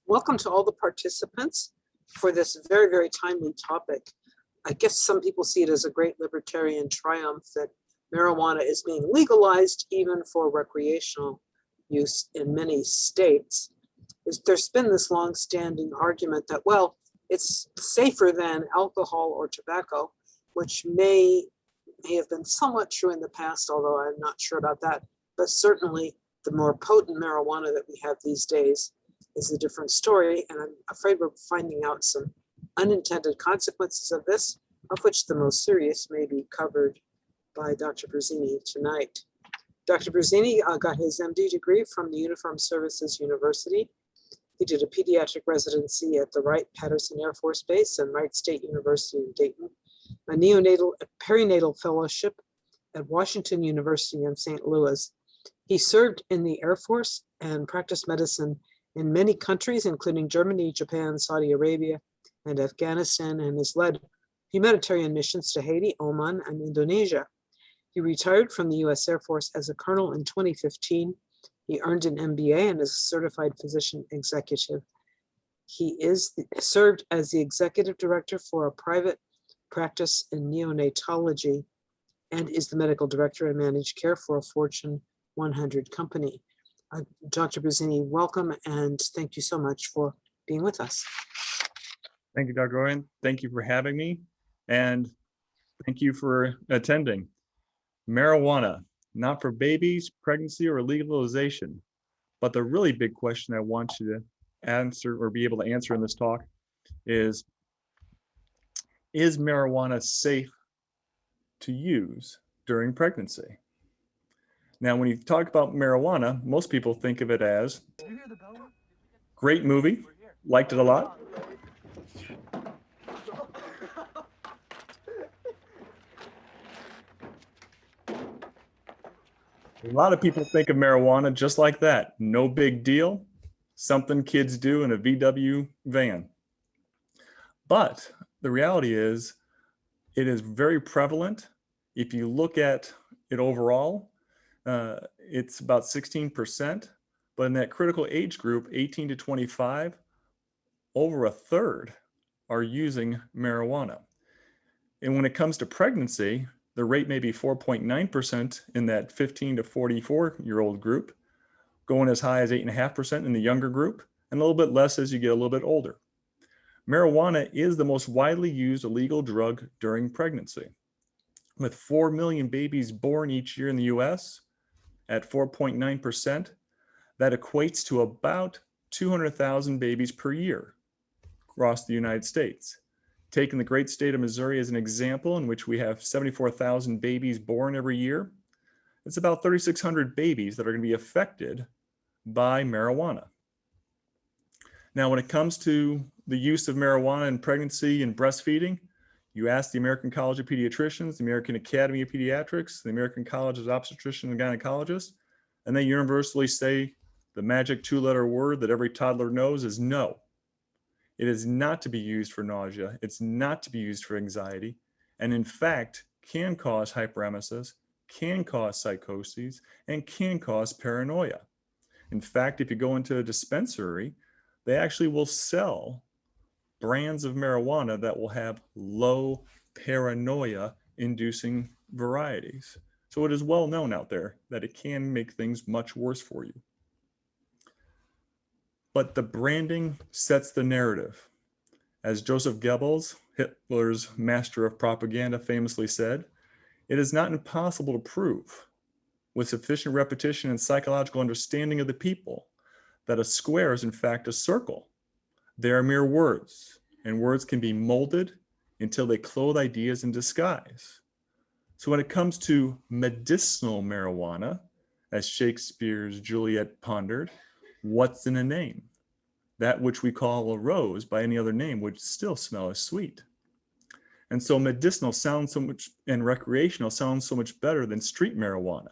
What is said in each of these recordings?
welcome to all the participants for this very, very timely topic. I guess some people see it as a great libertarian triumph that marijuana is being legalized even for recreational use in many states. There's been this long-standing argument that, well, it's safer than alcohol or tobacco, which may have been somewhat true in the past, although I'm not sure about that. But certainly the more potent marijuana that we have these days is a different story. And I'm afraid we're finding out some unintended consequences of this, of which the most serious may be covered by Dr. Berzini tonight. Dr. Berzini got his MD degree from the Uniformed Services University. He did a pediatric residency at the Wright-Patterson Air Force Base and Wright State University in Dayton, a perinatal fellowship at Washington University in St. Louis. He served in the Air Force and practiced medicine in many countries, including Germany, Japan, Saudi Arabia, and Afghanistan, and has led humanitarian missions to Haiti, Oman, and Indonesia. He retired from the U.S. Air Force as a colonel in 2015. He earned an MBA and is a certified physician executive. He served as the executive director for a private practice in neonatology and is the medical director and managed care for a Fortune 100 company. Dr. Berzini, welcome, and thank you so much for being with us. Thank you, Dr. Owen. Thank you for having me, and thank you for attending. Marijuana, not for babies, pregnancy, or legalization. But the really big question I want you to answer or be able to answer in this talk is marijuana safe to use during pregnancy? Now, when you talk about marijuana, most people think of it as great movie, liked it a lot. A lot of people think of marijuana just like that. No big deal. Something kids do in a VW van. But the reality is, it is very prevalent. If you look at it overall, it's about 16%. But in that critical age group, 18 to 25, over a third are using marijuana. And when it comes to pregnancy, the rate may be 4.9% in that 15 to 44-year-old group, going as high as 8.5% in the younger group, and a little bit less as you get a little bit older. Marijuana is the most widely used illegal drug during pregnancy. With 4 million babies born each year in the US, at 4.9%, that equates to about 200,000 babies per year across the United States. Taking the great state of Missouri as an example, in which we have 74,000 babies born every year, it's about 3,600 babies that are going to be affected by marijuana. Now, when it comes to the use of marijuana in pregnancy and breastfeeding, you ask the American College of Pediatricians, the American Academy of Pediatrics, the American College of Obstetricians and Gynecologists, and they universally say the magic 2-letter word that every toddler knows is no. It is not to be used for nausea. It's not to be used for anxiety. And in fact, can cause hyperemesis, can cause psychoses, and can cause paranoia. In fact, if you go into a dispensary, they actually will sell brands of marijuana that will have low paranoia inducing varieties. So it is well known out there that it can make things much worse for you. But the branding sets the narrative. As Joseph Goebbels, Hitler's master of propaganda, famously said, it is not impossible to prove, with sufficient repetition and psychological understanding of the people, that a square is in fact a circle. They are mere words, and words can be molded until they clothe ideas in disguise. So when it comes to medicinal marijuana, as Shakespeare's Juliet pondered, what's in a name? That which we call a rose by any other name would still smell as sweet. And so medicinal sounds so much, and recreational sounds so much better than street marijuana.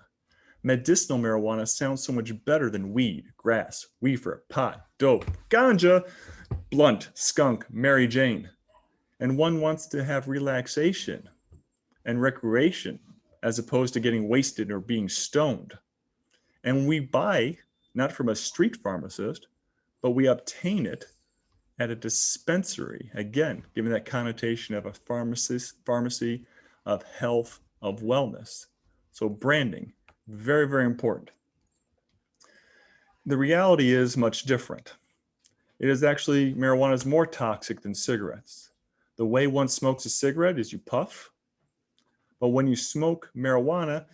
Medicinal marijuana sounds so much better than weed, grass, reefer, pot, dope, ganja, blunt, skunk, Mary Jane. And one wants to have relaxation and recreation as opposed to getting wasted or being stoned. And we buy, not from a street pharmacist, but we obtain it at a dispensary, again, giving that connotation of a pharmacy of health, of wellness. So branding, very, very important. The reality is much different. It is actually, marijuana is more toxic than cigarettes. The way one smokes a cigarette is you puff, but when you smoke marijuana,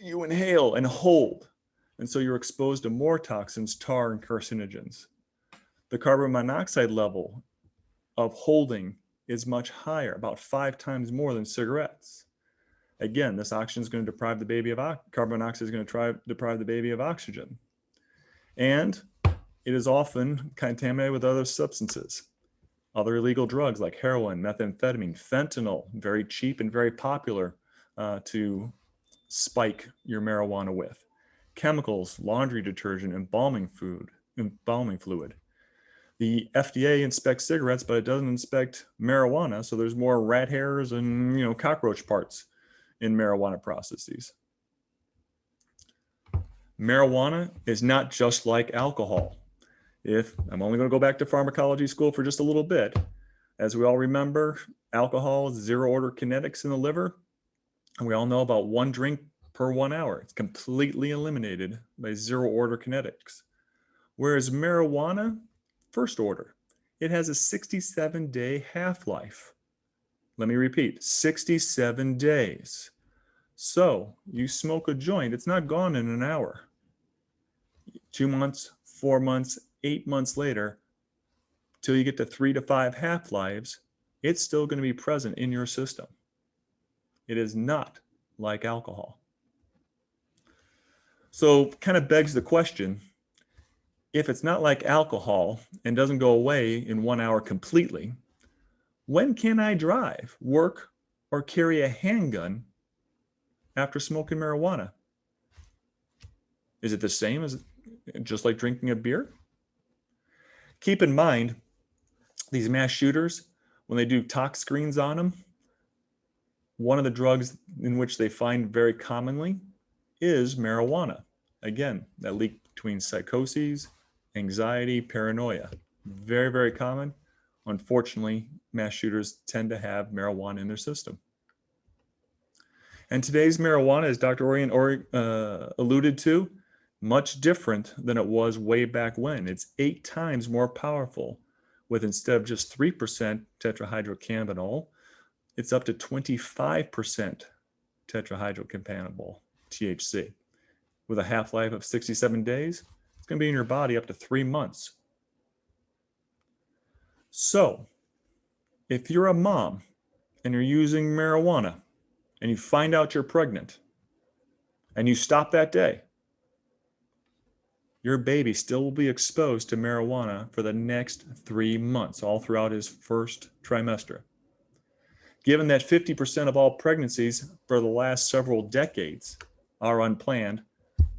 you inhale and hold. And so you're exposed to more toxins, tar, and carcinogens. The carbon monoxide level of holding is much higher, about 5 times more than cigarettes. Again, this oxygen is going to deprive the baby of carbon monoxide is going to deprive the baby of oxygen. And it is often contaminated with other substances, other illegal drugs like heroin, methamphetamine, fentanyl, very cheap and very popular to spike your marijuana with. Chemicals, laundry detergent, embalming fluid. The FDA inspects cigarettes, but it doesn't inspect marijuana. So there's more rat hairs and cockroach parts in marijuana processes. Marijuana is not just like alcohol. I'm only going to go back to pharmacology school for just a little bit. As we all remember, alcohol is zero order kinetics in the liver. And we all know about 1 drink per 1 hour. It's completely eliminated by zero order kinetics. Whereas marijuana, first order, it has a 67-day half-life. Let me repeat, 67 days. So you smoke a joint, it's not gone in an hour. 2 months, 4 months, 8 months later, till you get to 3 to 5 half-lives, it's still going to be present in your system. It is not like alcohol. So kind of begs the question, if it's not like alcohol and doesn't go away in 1 hour completely, when can I drive, work, or carry a handgun after smoking marijuana? Is it the same as just like drinking a beer? Keep in mind, these mass shooters, when they do tox screens on them, one of the drugs in which they find very commonly is marijuana. Again, that link between psychoses, anxiety, paranoia. Very, very common. Unfortunately, mass shooters tend to have marijuana in their system. And today's marijuana, as Dr. Orion alluded to, much different than it was way back when. It's 8 times more powerful, with instead of just 3% tetrahydrocannabinol, it's up to 25% tetrahydrocannabinol, THC. With a half-life of 67 days, it's going to be in your body up to 3 months. So, if you're a mom and you're using marijuana and you find out you're pregnant and you stop that day, your baby still will be exposed to marijuana for the next 3 months, all throughout his first trimester. Given that 50% of all pregnancies for the last several decades are unplanned,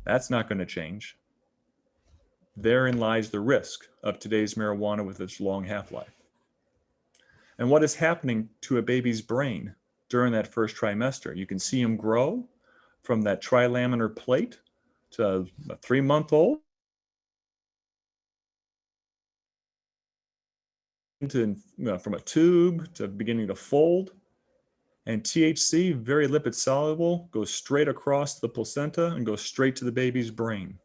that's not going to change. Therein lies the risk of today's marijuana with its long half-life. And what is happening to a baby's brain during that first trimester? You can see him grow from that trilaminar plate to a 3-month-old, from a tube to beginning to fold. And THC, very lipid soluble, goes straight across the placenta and goes straight to the baby's brain.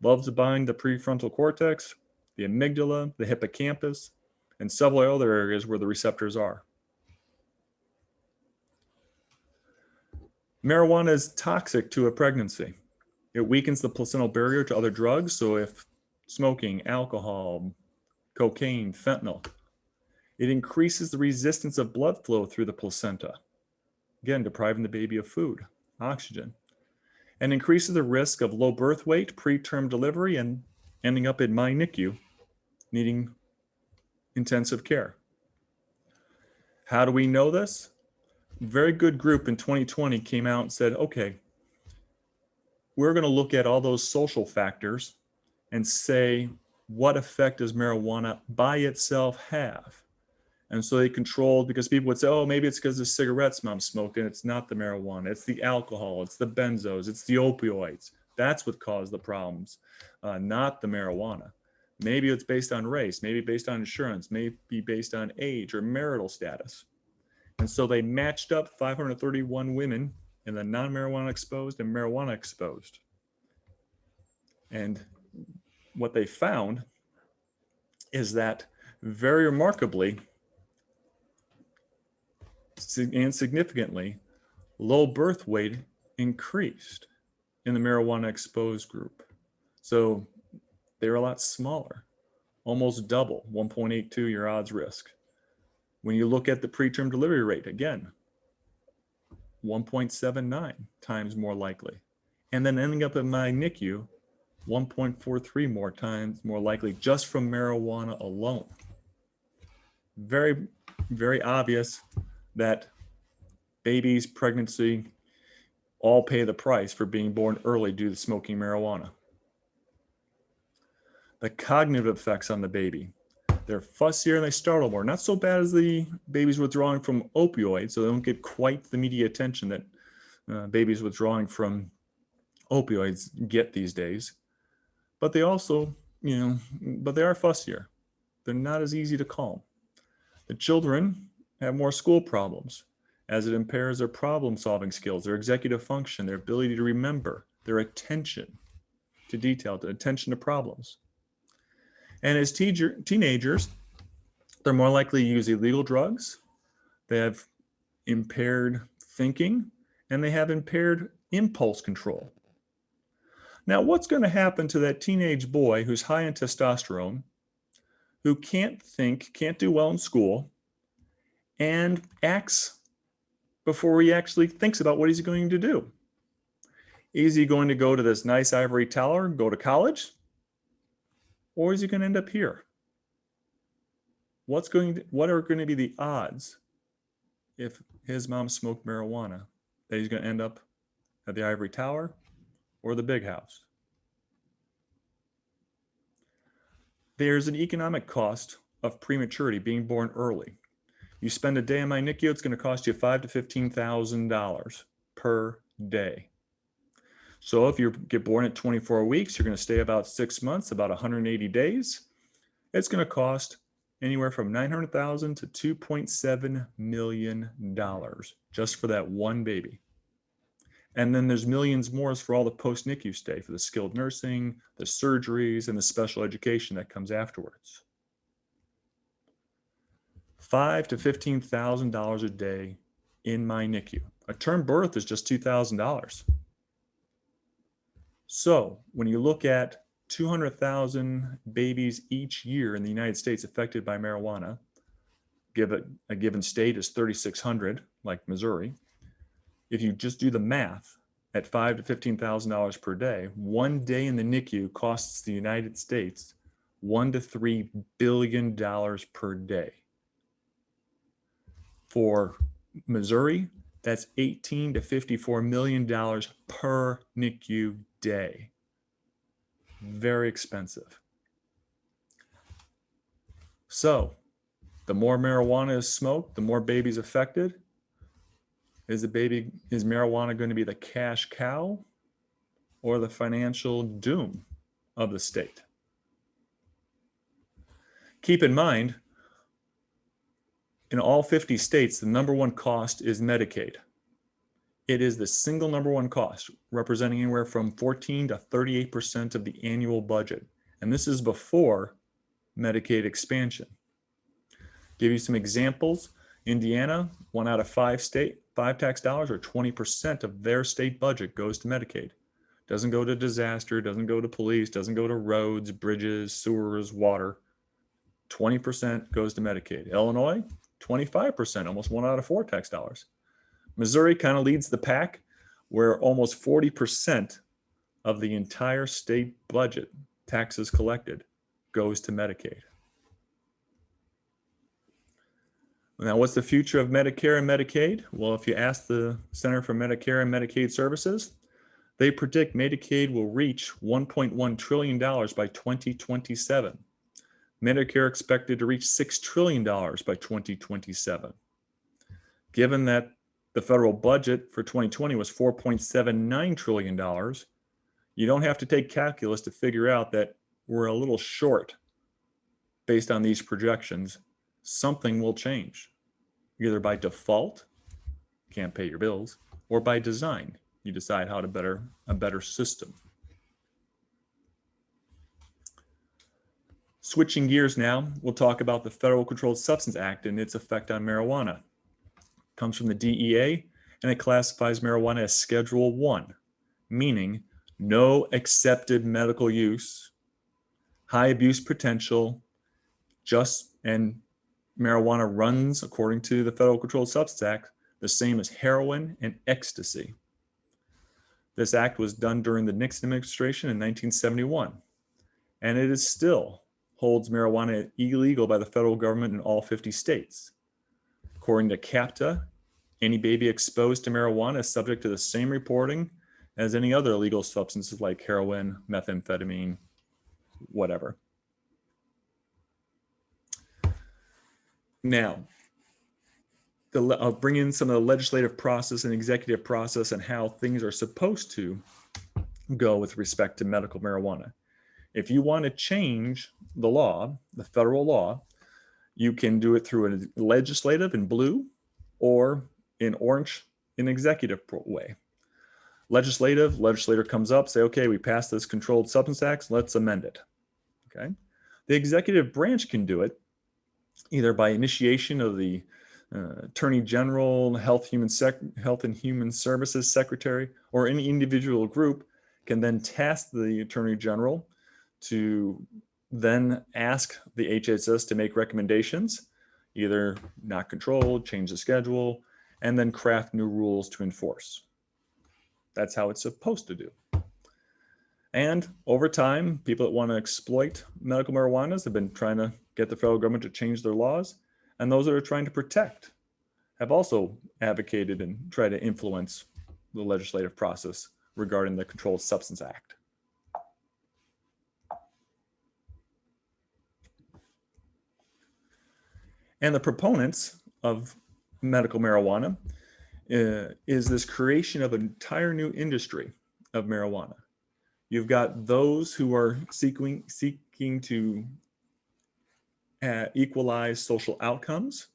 Loves to bind the prefrontal cortex, the amygdala, the hippocampus, and several other areas where the receptors are. Marijuana is toxic to a pregnancy. It weakens the placental barrier to other drugs. So if smoking, alcohol, cocaine, fentanyl, it increases the resistance of blood flow through the placenta, again, depriving the baby of food, oxygen, and increases the risk of low birth weight, preterm delivery, and ending up in my NICU, needing intensive care. How do we know this? A very good group in 2020 came out and said, okay, we're going to look at all those social factors and say, what effect does marijuana by itself have? And so they controlled, because people would say, oh, maybe it's because the cigarettes mom's smoking. It's not the marijuana. It's the alcohol. It's the benzos. It's the opioids. That's what caused the problems, not the marijuana. Maybe it's based on race, maybe based on insurance, maybe based on age or marital status. And so they matched up 531 women in the non-marijuana exposed and marijuana exposed. And what they found is that very remarkably and significantly, low birth weight increased in the marijuana exposed group. So they were a lot smaller, almost double, 1.82 your odds risk. When you look at the preterm delivery rate, again, 1.79 times more likely. And then ending up in my NICU, 1.43 more times more likely just from marijuana alone. Very, very obvious that babies, pregnancy, all pay the price for being born early due to smoking marijuana. The cognitive effects on the baby. They're fussier and they startle more. Not so bad as the babies withdrawing from opioids, so they don't get quite the media attention that babies withdrawing from opioids get these days. But they also, but they are fussier. They're not as easy to calm. The children have more school problems as it impairs their problem-solving skills, their executive function, their ability to remember, their attention to detail, their attention to problems. And as teenagers, they're more likely to use illegal drugs, they have impaired thinking, and they have impaired impulse control. Now, what's going to happen to that teenage boy who's high in testosterone, who can't think, can't do well in school, and acts before he actually thinks about what he's going to do? Is he going to go to this nice ivory tower, go to college? Or is he going to end up here? What are going to be the odds if his mom smoked marijuana that he's going to end up at the ivory tower or the big house? There's an economic cost of prematurity, being born early. You spend a day in my NICU, it's going to cost you $5,000 to $15,000 per day. So if you get born at 24 weeks, you're going to stay about 6 months, about 180 days. It's going to cost anywhere from $900,000 to $2.7 million just for that one baby. And then there's millions more for all the post-NICU stay, for the skilled nursing, the surgeries, and the special education that comes afterwards. $5,000 to $15,000 a day in my NICU. A term birth is just $2,000. So when you look at 200,000 babies each year in the United States affected by marijuana, a given state is 3,600, like Missouri. If you just do the math at $5,000 to $15,000 per day, one day in the NICU costs the United States $1 to $3 billion per day. For Missouri, that's $18 to $54 million per NICU day. Very expensive. So, the more marijuana is smoked, the more babies affected. Is marijuana going to be the cash cow or the financial doom of the state? Keep in mind, in all 50 states, the number one cost is Medicaid. It is the single number one cost, representing anywhere from 14 to 38% of the annual budget. And this is before Medicaid expansion. Give you some examples. Indiana, 1 out of 5 tax dollars, or 20% of their state budget goes to Medicaid. Doesn't go to disaster, doesn't go to police, doesn't go to roads, bridges, sewers, water. 20% goes to Medicaid. Illinois, 25%, almost 1 out of 4 tax dollars. Missouri kind of leads the pack, where almost 40% of the entire state budget, taxes collected, goes to Medicaid. Now, what's the future of Medicare and Medicaid? Well, if you ask the Center for Medicare and Medicaid Services, they predict Medicaid will reach $1.1 trillion by 2027. Medicare expected to reach $6 trillion by 2027. Given that the federal budget for 2020 was $4.79 trillion, you don't have to take calculus to figure out that we're a little short based on these projections, something will change, either by default, can't pay your bills, or by design, you decide how to better a better system. Switching gears now, we'll talk about the Federal Controlled Substance Act and its effect on marijuana. It comes from the DEA, and it classifies marijuana as Schedule 1, meaning no accepted medical use, high abuse potential, and marijuana runs, according to the Federal Controlled Substance Act, the same as heroin and ecstasy. This act was done during the Nixon administration in 1971, and it is still holds marijuana illegal by the federal government in all 50 states. According to CAPTA, any baby exposed to marijuana is subject to the same reporting as any other illegal substances like heroin, methamphetamine, whatever. Now, I'll bring in some of the legislative process and executive process and how things are supposed to go with respect to medical marijuana. If you want to change the law, the federal law, you can do it through a legislative in blue or in orange, an executive way. Legislator comes up, say, okay, we passed this Controlled Substance Act, let's amend it. Okay. The executive branch can do it either by initiation of the Attorney General, Health and Human Services Secretary, or any individual group can then task the Attorney General to then ask the HHS to make recommendations, either not controlled, change the schedule, and then craft new rules to enforce. That's how it's supposed to do. And over time, people that want to exploit medical marijuanas have been trying to get the federal government to change their laws, and those that are trying to protect have also advocated and tried to influence the legislative process regarding the Controlled Substance Act. And the proponents of medical marijuana is this creation of an entire new industry of marijuana. You've got those who are seeking to equalize social outcomes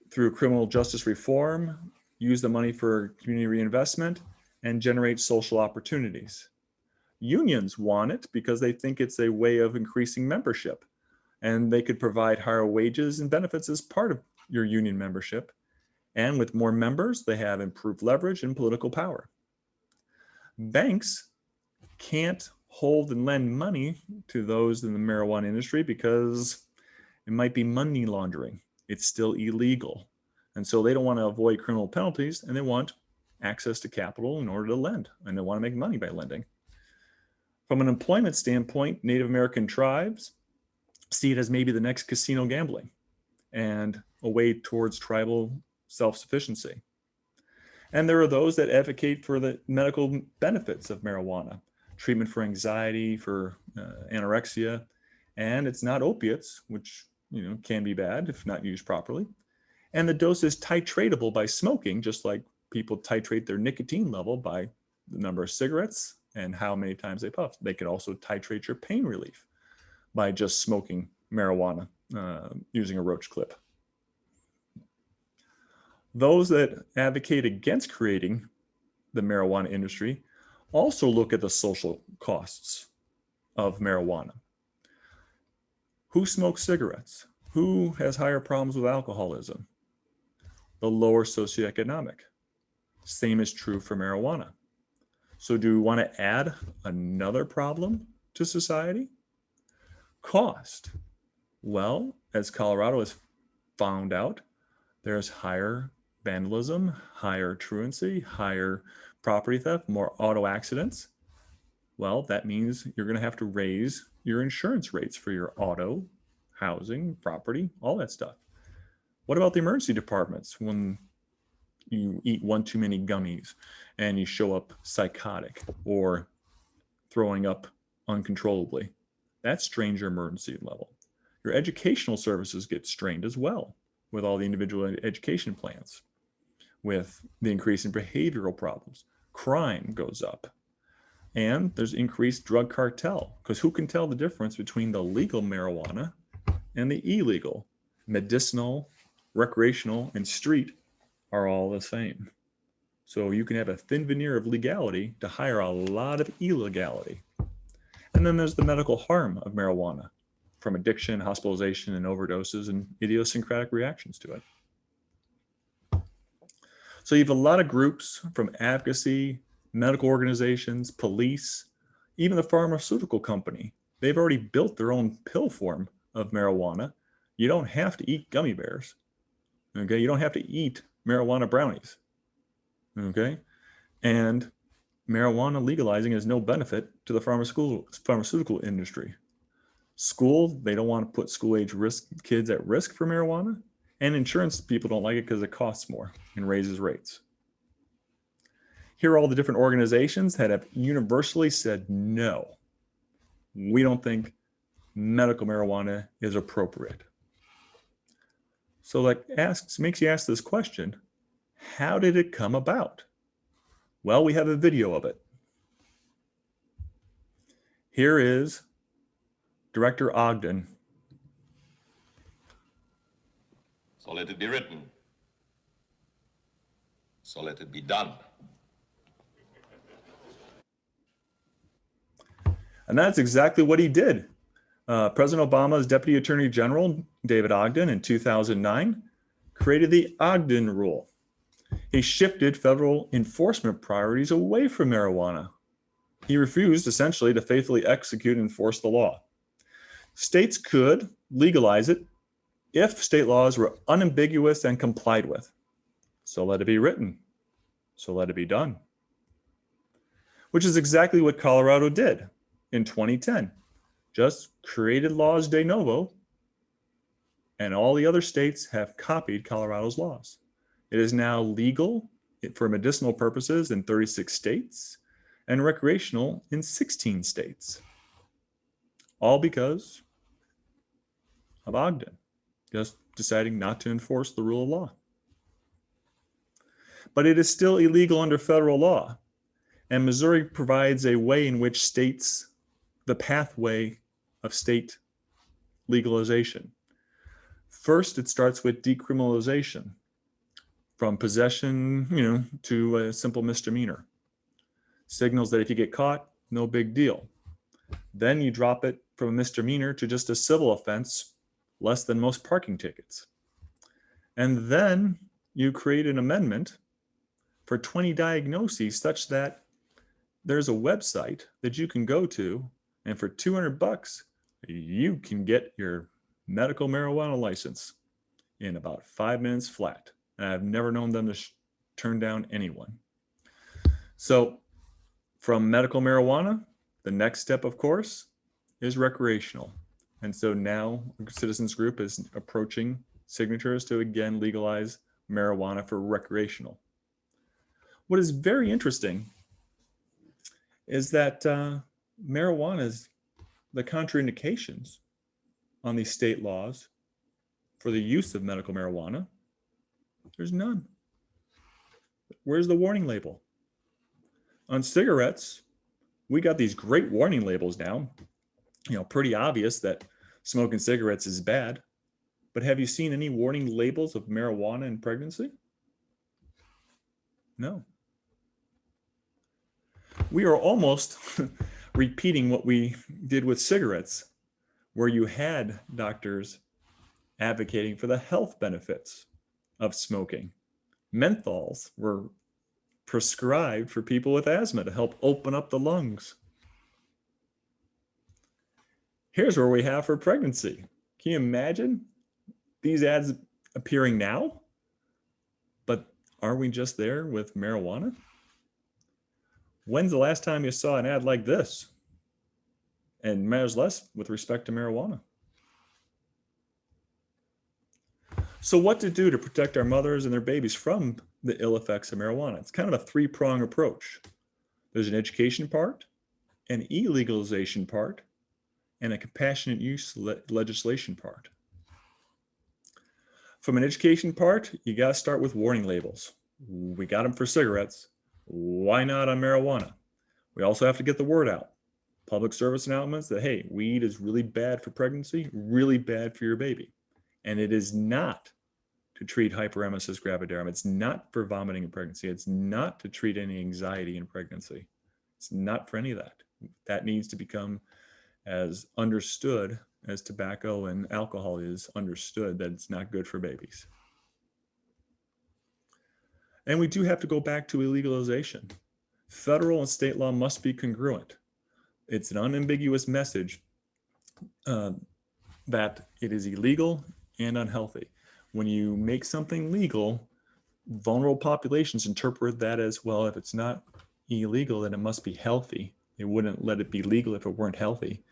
through criminal justice reform, use the money for community reinvestment, and generate social opportunities. Unions want it because they think it's a way of increasing membership, and they could provide higher wages and benefits as part of your union membership. And with more members, they have improved leverage and political power. Banks can't hold and lend money to those in the marijuana industry because it might be money laundering. It's still illegal. And so they don't want to avoid criminal penalties, and they want access to capital in order to lend, and they want to make money by lending. From an employment standpoint, Native American tribes see it as maybe the next casino gambling and a way towards tribal self-sufficiency. And there are those that advocate for the medical benefits of marijuana, treatment for anxiety, for anorexia, and it's not opiates, which can be bad if not used properly. And the dose is titratable by smoking, just like people titrate their nicotine level by the number of cigarettes and how many times they puff. They can also titrate your pain relief by just smoking marijuana using a roach clip. Those that advocate against creating the marijuana industry also look at the social costs of marijuana. Who smokes cigarettes? Who has higher problems with alcoholism? The lower socioeconomic. Same is true for marijuana. So do we want to add another problem to society? Cost. Well, as Colorado has found out, there's higher vandalism, higher truancy, higher property theft, more auto accidents. Well, that means you're going to have to raise your insurance rates for your auto, housing, property, all that stuff. What about the emergency departments when you eat one too many gummies and you show up psychotic or throwing up uncontrollably? That strains your emergency level. Your educational services get strained as well with all the individual education plans. With the increase in behavioral problems, crime goes up. And there's increased drug cartel, because who can tell the difference between the legal marijuana and the illegal? Medicinal, recreational, and street are all the same. So you can have a thin veneer of legality to hire a lot of illegality. And then there's the medical harm of marijuana, from addiction, hospitalization, and overdoses, and idiosyncratic reactions to it. So you have a lot of groups from advocacy, medical organizations, police, even the pharmaceutical company. They've already built their own pill form of marijuana. You don't have to eat gummy bears. Okay, you don't have to eat marijuana brownies. Okay, and marijuana legalizing has no benefit to the pharmaceutical industry. School, they don't want to put school-age kids at risk for marijuana, and insurance people don't like it because it costs more and raises rates. Here are all the different organizations that have universally said, no, we don't think medical marijuana is appropriate. So that makes you ask this question, how did it come about? Well, we have a video of it. Here is Director Ogden. So let it be written. So let it be done. And that's exactly what he did. President Obama's Deputy Attorney General, David Ogden, in 2009, created the Ogden Rule. He shifted federal enforcement priorities away from marijuana. He refused, essentially, to faithfully execute and enforce the law. States could legalize it if state laws were unambiguous and complied with. So let it be written. So let it be done. Which is exactly what Colorado did in 2010. Just created laws de novo, and all the other states have copied Colorado's laws. It is now legal for medicinal purposes in 36 states and recreational in 16 states. All because of Ogden just deciding not to enforce the rule of law. But it is still illegal under federal law. And Missouri provides a way in which states, the pathway of state legalization. First, it starts with decriminalization, from possession, to a simple misdemeanor. Signals that if you get caught, no big deal. Then you drop it from a misdemeanor to just a civil offense, less than most parking tickets. And then you create an amendment for 20 diagnoses such that there's a website that you can go to, and for $200, you can get your medical marijuana license in about 5 minutes flat. And I've never known them to turn down anyone. So from medical marijuana, the next step, of course, is recreational. And so now Citizens Group is approaching signatures to again legalize marijuana for recreational. What is very interesting is that marijuana's, the contraindications on these state laws for the use of medical marijuana, there's none. Where's the warning label? On cigarettes, we got these great warning labels now. Pretty obvious that smoking cigarettes is bad. But have you seen any warning labels of marijuana in pregnancy? No. We are almost repeating what we did with cigarettes, where you had doctors advocating for the health benefits of smoking. Menthols were prescribed for people with asthma to help open up the lungs. Here's where we have for pregnancy. Can you imagine these ads appearing now? But are we just there with marijuana? When's the last time you saw an ad like this? And matters less with respect to marijuana. So what to do to protect our mothers and their babies from the ill effects of marijuana? It's kind of a three-pronged approach. There's an education part, an e-legalization part, and a compassionate use legislation part. From an education part, you got to start with warning labels. We got them for cigarettes. Why not on marijuana? We also have to get the word out. Public service announcements that, hey, weed is really bad for pregnancy, really bad for your baby. And it is not to treat hyperemesis gravidarum. It's not for vomiting in pregnancy. It's not to treat any anxiety in pregnancy. It's not for any of that. That needs to become as understood as tobacco and alcohol is understood, that it's not good for babies. And we do have to go back to illegalization. Federal and state law must be congruent. It's an unambiguous message that it is illegal and unhealthy. When you make something legal, vulnerable populations interpret that as, well, if it's not illegal, then it must be healthy. They wouldn't let it be legal if it weren't healthy,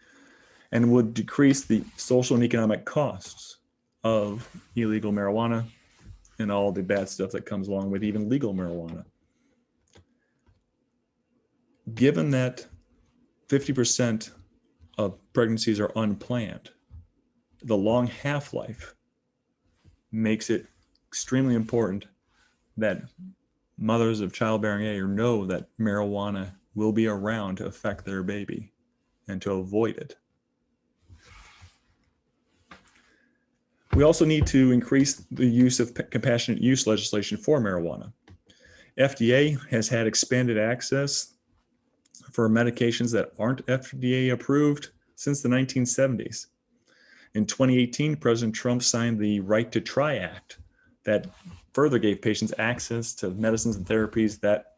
and would decrease the social and economic costs of illegal marijuana and all the bad stuff that comes along with even legal marijuana. Given that 50% of pregnancies are unplanned, the long half-life makes it extremely important that mothers of childbearing age know that marijuana will be around to affect their baby and to avoid it. We also need to increase the use of compassionate use legislation for marijuana. FDA has had expanded access for medications that aren't FDA approved since the 1970s. In 2018, President Trump signed the Right to Try Act that further gave patients access to medicines and therapies that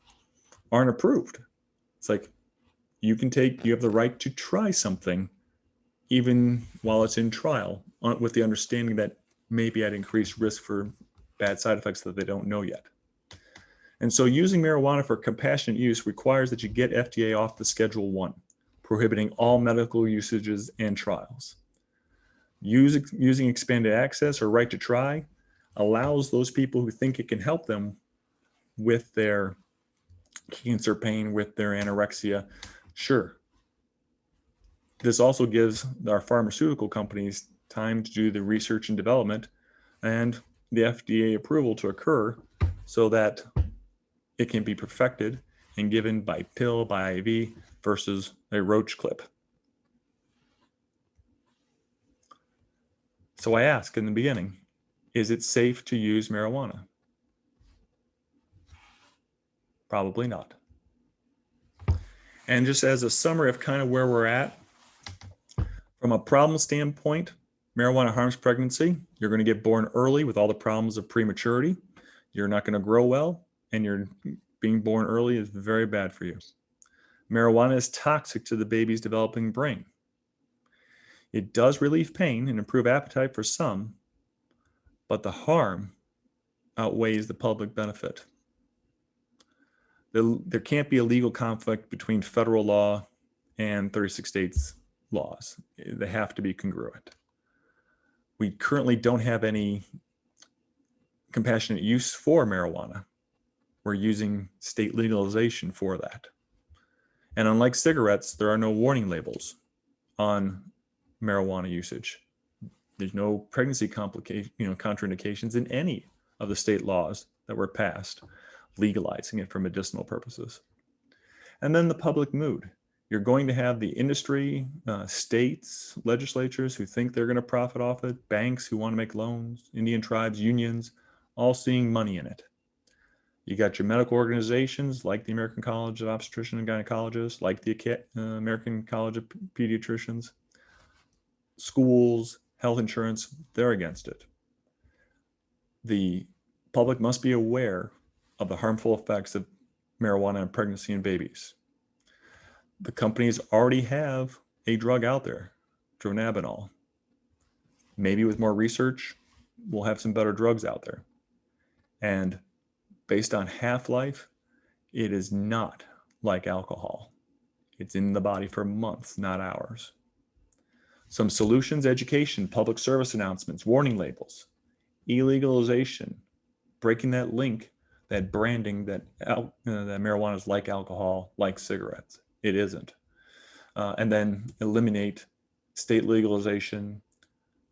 aren't approved. It's like, you have the right to try something even while it's in trial, with the understanding that maybe at increased risk for bad side effects that they don't know yet. And so using marijuana for compassionate use requires that you get FDA off the Schedule I, prohibiting all medical usages and trials. Using expanded access or right to try allows those people who think it can help them with their cancer pain, with their anorexia, sure. This also gives our pharmaceutical companies time to do the research and development and the FDA approval to occur so that it can be perfected and given by pill, by IV versus a roach clip. So I ask in the beginning, is it safe to use marijuana? Probably not. And just as a summary of kind of where we're at, from a problem standpoint, marijuana harms pregnancy. You're going to get born early with all the problems of prematurity. You're not going to grow well, and you're being born early is very bad for you. Marijuana is toxic to the baby's developing brain. It does relieve pain and improve appetite for some, but the harm outweighs the public benefit. There can't be a legal conflict between federal law and 36 states' laws. They have to be congruent. We currently don't have any compassionate use for marijuana. We're using state legalization for that. And unlike cigarettes, there are no warning labels on marijuana usage. There's no pregnancy contraindications in any of the state laws that were passed legalizing it for medicinal purposes. And then the public mood. You're going to have the industry, states, legislatures who think they're going to profit off it, banks who want to make loans, Indian tribes, unions, all seeing money in it. You got your medical organizations like the American College of Obstetricians and Gynecologists, like the American College of Pediatricians, schools, health insurance, they're against it. The public must be aware of the harmful effects of marijuana in pregnancy and babies. The companies already have a drug out there, dronabinol. Maybe with more research, we'll have some better drugs out there. And based on half-life, it is not like alcohol. It's in the body for months, not hours. Some solutions: education, public service announcements, warning labels, illegalization, breaking that link, that branding that marijuana is like alcohol, like cigarettes. It isn't. And then eliminate state legalization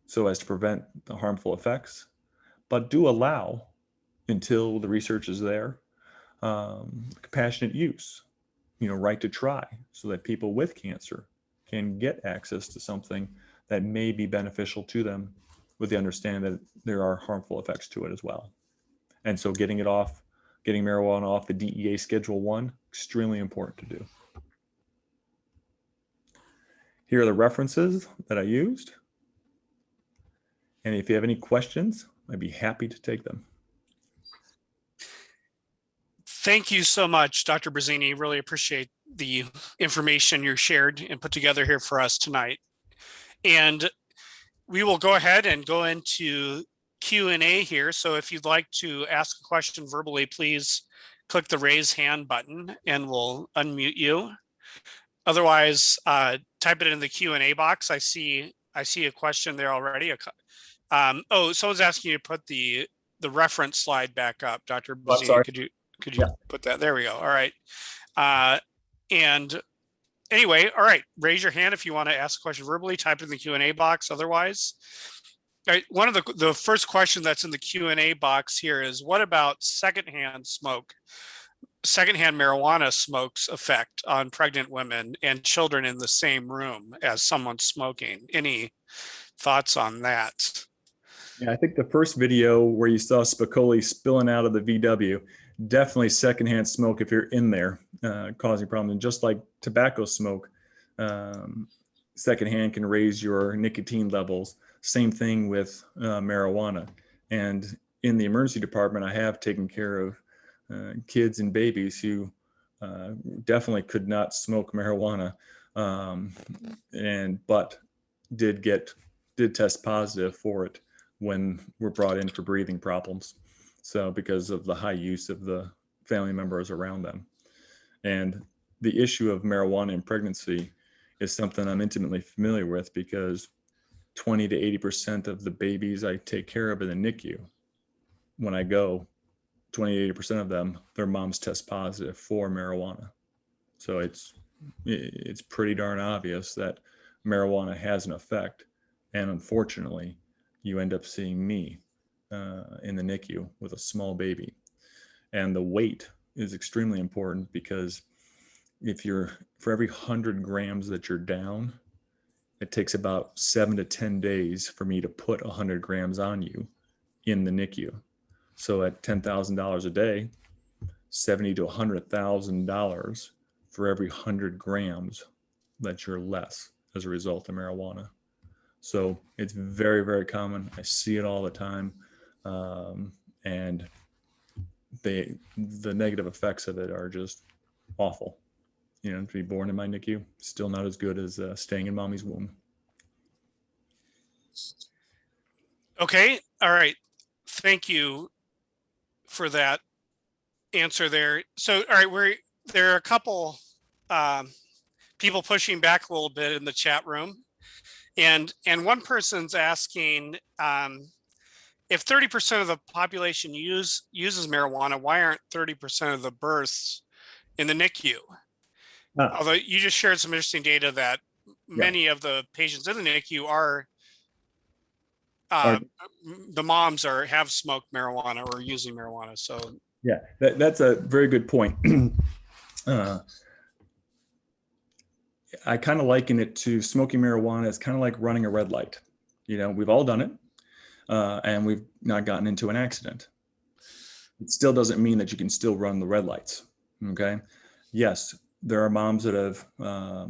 so as to prevent the harmful effects, but do allow, until the research is there, compassionate use. right to try, so that people with cancer can get access to something that may be beneficial to them, with the understanding that there are harmful effects to it as well. And so getting marijuana off the DEA Schedule 1, extremely important to do. Here are the references that I used. And if you have any questions, I'd be happy to take them. Thank you so much, Dr. Brazzini. Really appreciate the information you shared and put together here for us tonight. And we will go ahead and go into Q&A here. So if you'd like to ask a question verbally, please click the raise hand button and we'll unmute you. Otherwise, type it in the Q&A box. I see a question there already. Oh, someone's asking you to put the reference slide back up, Dr. Brazzini. Could you put that? There we go. All right. And anyway, all right, raise your hand if you want to ask a question verbally, type it in the Q&A box. Otherwise, all right, one of the first question that's in the Q&A box here is, what about secondhand marijuana smoke's effect on pregnant women and children in the same room as someone smoking? Any thoughts on that? Yeah, I think the first video where you saw Spicoli spilling out of the VW, definitely secondhand smoke, if you're in there, causing problems. And just like tobacco smoke, secondhand can raise your nicotine levels. Same thing with marijuana. And in the emergency department, I have taken care of kids and babies who definitely could not smoke marijuana, but did test positive for it when we're brought in for breathing problems. So because of the high use of the family members around them. And the issue of marijuana in pregnancy is something I'm intimately familiar with, because 20 to 80% of the babies I take care of in the NICU, when I go, 20 to 80% of them, their moms test positive for marijuana. So it's pretty darn obvious that marijuana has an effect. And unfortunately, you end up seeing me in the NICU with a small baby. And the weight is extremely important, because for every 100 grams that you're down, it takes about 7 to 10 days for me to put 100 grams on you in the NICU. So at $10,000 a day, $70,000 to $100,000 for every 100 grams that you're less as a result of marijuana. So it's very, very common. I see it all the time. And the negative effects of it are just awful. To be born in my NICU, still not as good as staying in mommy's womb. Okay. All right. Thank you for that answer there. So, all right, there are a couple people pushing back a little bit in the chat room. And one person's asking, if 30% of the population uses marijuana, why aren't 30% of the births in the NICU? Although you just shared some interesting data that many of the patients in the NICU are the moms have smoked marijuana or using marijuana. So yeah, that's a very good point. I kind of liken it to smoking marijuana as kind of like running a red light. We've all done it, and we've not gotten into an accident. It still doesn't mean that you can still run the red lights. Okay. Yes, there are moms that have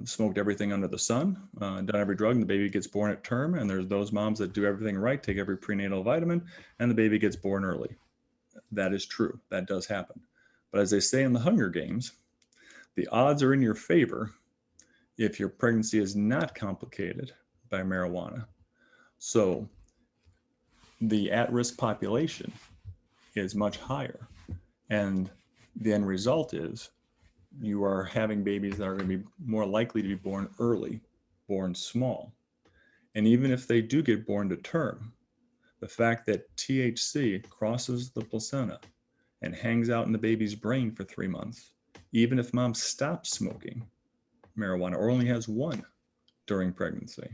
smoked everything under the sun, done every drug, and the baby gets born at term. And there's those moms that do everything right, take every prenatal vitamin, and the baby gets born early. That is true. That does happen. But as they say in the Hunger Games, the odds are in your favor if your pregnancy is not complicated by marijuana. So the at-risk population is much higher. And the end result is you are having babies that are going to be more likely to be born early, born small. And even if they do get born to term, the fact that THC crosses the placenta and hangs out in the baby's brain for 3 months, even if mom stops smoking marijuana or only has one during pregnancy,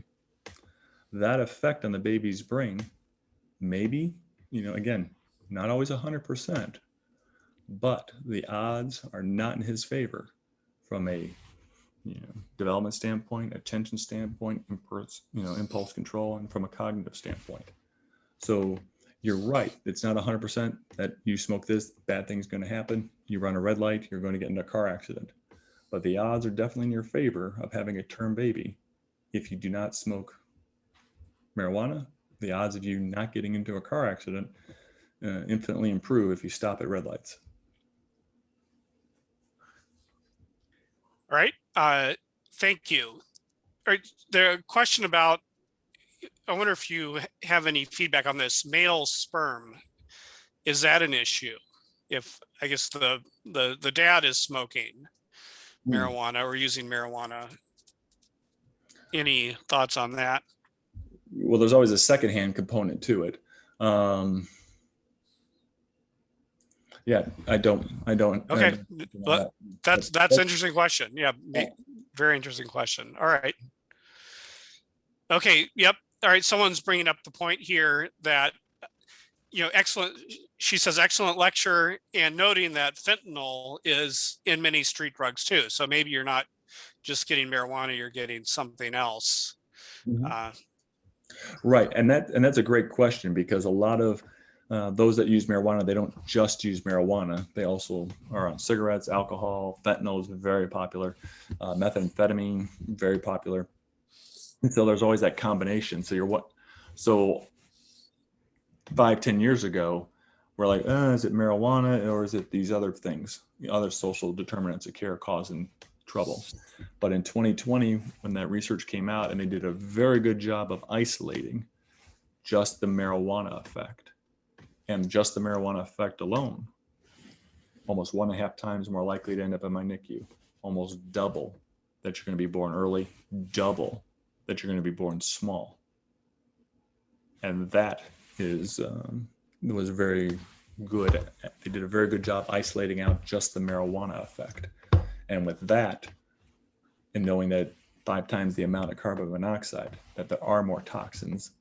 that effect on the baby's brain, maybe, again, not always 100%, but the odds are not in his favor from a development standpoint, attention standpoint, impulse control, and from a cognitive standpoint. So you're right. It's not 100% that you smoke this, bad thing's going to happen. You run a red light, you're going to get into a car accident. But the odds are definitely in your favor of having a term baby. If you do not smoke marijuana, the odds of you not getting into a car accident infinitely improve if you stop at red lights. All right. Thank you. All right. The question about, I wonder if you have any feedback on this, male sperm. Is that an issue? If I guess the dad is smoking marijuana or using marijuana. Any thoughts on that? Well, there's always a secondhand component to it. Yeah, I don't. Okay, but that's an interesting question. Yeah, very interesting question. All right. Okay. Yep. All right. Someone's bringing up the point here that, excellent. She says excellent lecture, and noting that fentanyl is in many street drugs too. So maybe you're not just getting marijuana, you're getting something else. Mm-hmm. Right, and that's a great question, because a lot of those that use marijuana, they don't just use marijuana. They also are on cigarettes, alcohol. Fentanyl is very popular. Methamphetamine, very popular. And so there's always that combination. So 5-10 years ago, we're like, is it marijuana or is it these other things, other social determinants of care causing trouble? But in 2020, when that research came out, and they did a very good job of isolating just the marijuana effect, and just the marijuana effect alone, almost 1.5 times more likely to end up in my NICU, almost double that you're going to be born early, double that you're going to be born small. And that was very good. They did a very good job isolating out just the marijuana effect. And with that, and knowing that 5 times the amount of carbon monoxide, that there are more toxins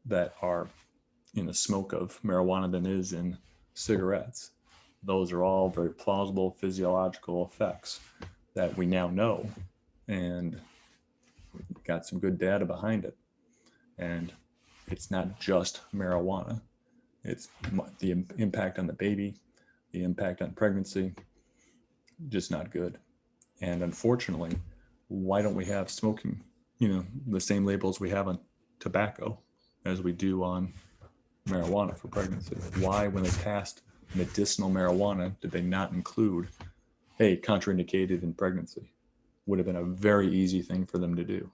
that are in the smoke of marijuana than is in cigarettes. Those are all very plausible physiological effects that we now know, and got some good data behind it. And it's not just marijuana. It's the impact on the baby, the impact on pregnancy, just not good. And unfortunately, why don't we have smoking, the same labels we have on tobacco as we do on marijuana for pregnancy? Why, when they passed medicinal marijuana, did they not include, hey, contraindicated in pregnancy? Would have been a very easy thing for them to do.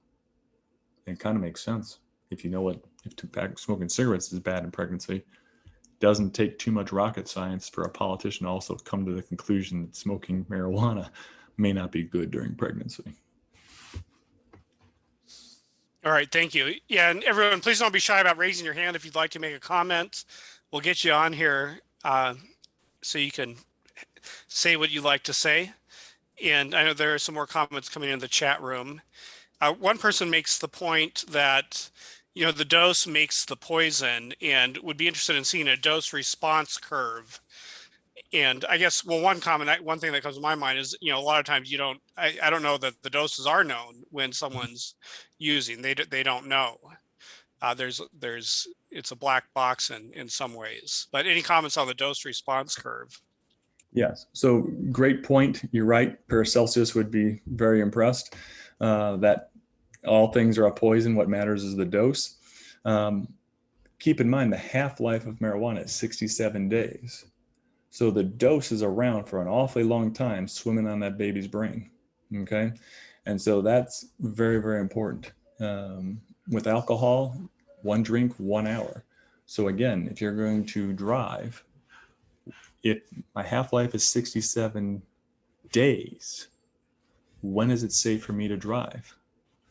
And it kind of makes sense. If you know if tobacco, smoking cigarettes is bad in pregnancy, doesn't take too much rocket science for a politician to also come to the conclusion that smoking marijuana may not be good during pregnancy. All right, thank you. Yeah, and everyone, please don't be shy about raising your hand if you'd like to make a comment. We'll get you on here so you can say what you'd like to say. And I know there are some more comments coming in the chat room. One person makes the point that, the dose makes the poison, and would be interested in seeing a dose response curve. And I guess, well, one thing that comes to my mind is, a lot of times I don't know that the doses are known when someone's using. They don't know. It's a black box in some ways. But any comments on the dose response curve? Yes. So great point. You're right. Paracelsus would be very impressed that all things are a poison. What matters is the dose. Keep in mind the half-life of marijuana is 67 days. So the dose is around for an awfully long time, swimming on that baby's brain. Okay. And so that's very, very important. With alcohol, 1 drink, 1 hour. So again, if you're going to drive, if my half-life is 67 days, when is it safe for me to drive?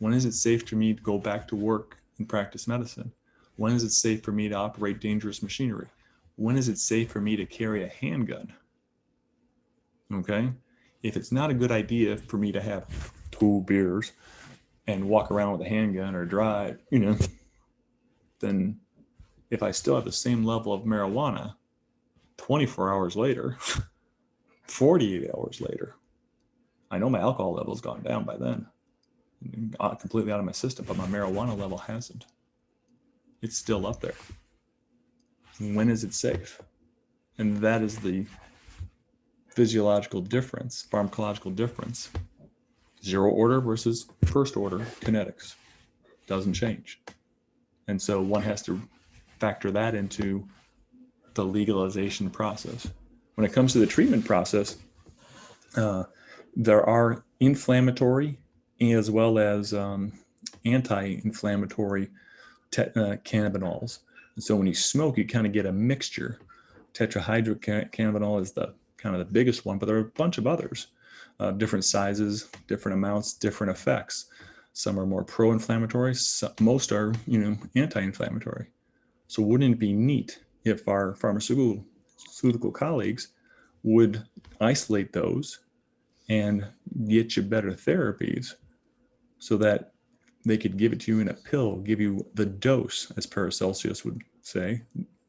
When is it safe for me to go back to work and practice medicine? When is it safe for me to operate dangerous machinery? When is it safe for me to carry a handgun? Okay. If it's not a good idea for me to have 2 beers and walk around with a handgun or drive, then if I still have the same level of marijuana 24 hours later, 48 hours later, I know my alcohol level's gone down by then, completely out of my system, but my marijuana level hasn't. It's still up there. When is it safe? And that is the physiological difference, pharmacological difference. Zero order versus first order kinetics doesn't change. And so one has to factor that into the legalization process. When it comes to the treatment process, there are inflammatory as well as anti-inflammatory cannabinoids. And so when you smoke, you kind of get a mixture. Tetrahydrocannabinol is the kind of the biggest one, but there are a bunch of others, different sizes, different amounts, different effects. Some are more pro-inflammatory, most are, anti-inflammatory. So wouldn't it be neat if our pharmaceutical colleagues would isolate those and get you better therapies so that they could give it to you in a pill, give you the dose, as Paracelsus would say,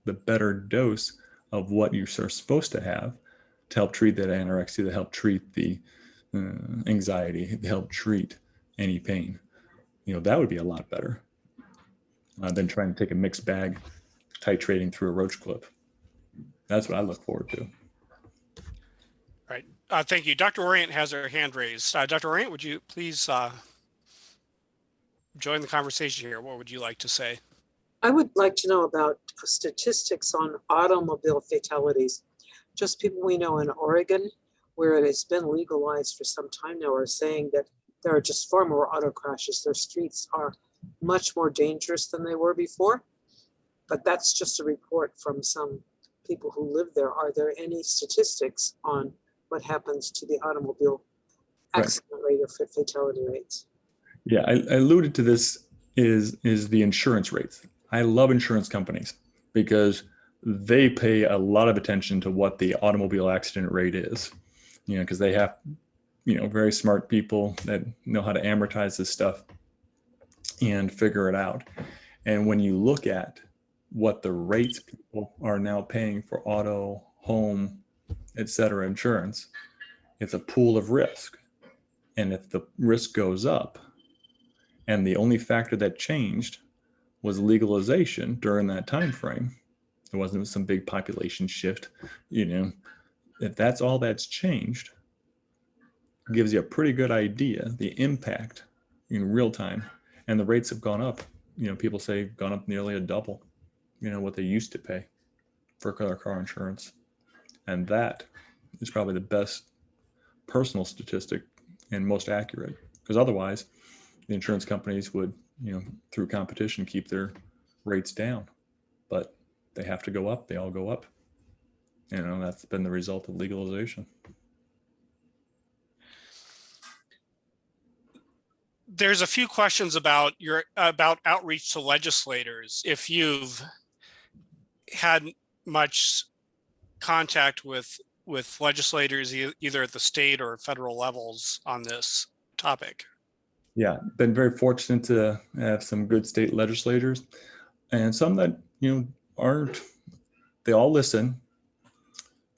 the better dose of what you're supposed to have to help treat that anorexia, to help treat the anxiety, to help treat any pain. That would be a lot better than trying to take a mixed bag, titrating through a roach clip. That's what I look forward to. Right. Thank you. Dr. Orient has her hand raised. Dr. Orient, would you please join the conversation here? What would you like to say? I would like to know about statistics on automobile fatalities. Just people we know in Oregon, where it has been legalized for some time now, are saying that there are just far more auto crashes. Their streets are much more dangerous than they were before. But that's just a report from some people who live there. Are there any statistics on what happens to the automobile accident rate or fatality rates? Yeah, I alluded to this is the insurance rates. I love insurance companies because they pay a lot of attention to what the automobile accident rate is, because they have, very smart people that know how to amortize this stuff and figure it out. And when you look at what the rates people are now paying for auto, home, etc. insurance, it's a pool of risk. And if the risk goes up, and the only factor that changed was legalization during that time frame, there wasn't some big population shift, if that's all that's changed, it gives you a pretty good idea, the impact in real time. And the rates have gone up. People say gone up nearly a double, what they used to pay for their car insurance. And that is probably the best personal statistic and most accurate, because otherwise the insurance companies would, through competition, keep their rates down, but they have to go up. They all go up. That's been the result of legalization. There's a few questions about outreach to legislators. If you've had much contact with legislators, either at the state or federal levels on this topic. Yeah, been very fortunate to have some good state legislators, and some that aren't. They all listen.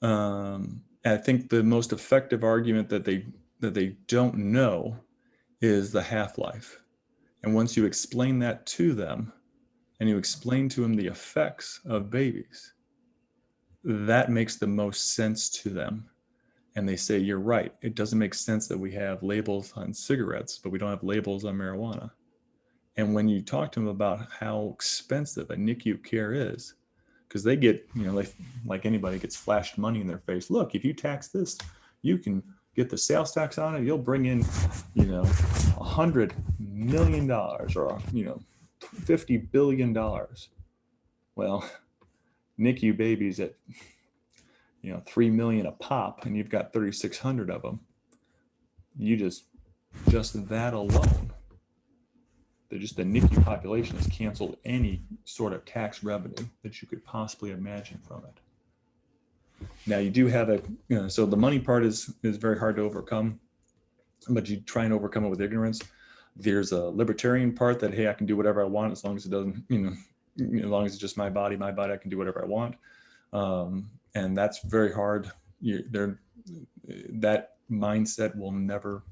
I think the most effective argument that they don't know is the half-life. And once you explain that to them, and you explain to them the effects of babies, that makes the most sense to them. And they say, you're right. It doesn't make sense that we have labels on cigarettes, but we don't have labels on marijuana. And when you talk to them about how expensive a NICU care is, because they get, like anybody gets flashed money in their face. Look, if you tax this, you can get the sales tax on it. You'll bring in, $100 million or, $50 billion. Well, NICU babies at, 3 million a pop, and you've got 3,600 of them. You just that alone, the NICU population has canceled any sort of tax revenue that you could possibly imagine from it. Now you do have so the money part is very hard to overcome, but you try and overcome it with ignorance. There's a libertarian part that, hey, I can do whatever I want as long as it doesn't, as long as it's just my body, I can do whatever I want. And that's very hard. That mindset will never,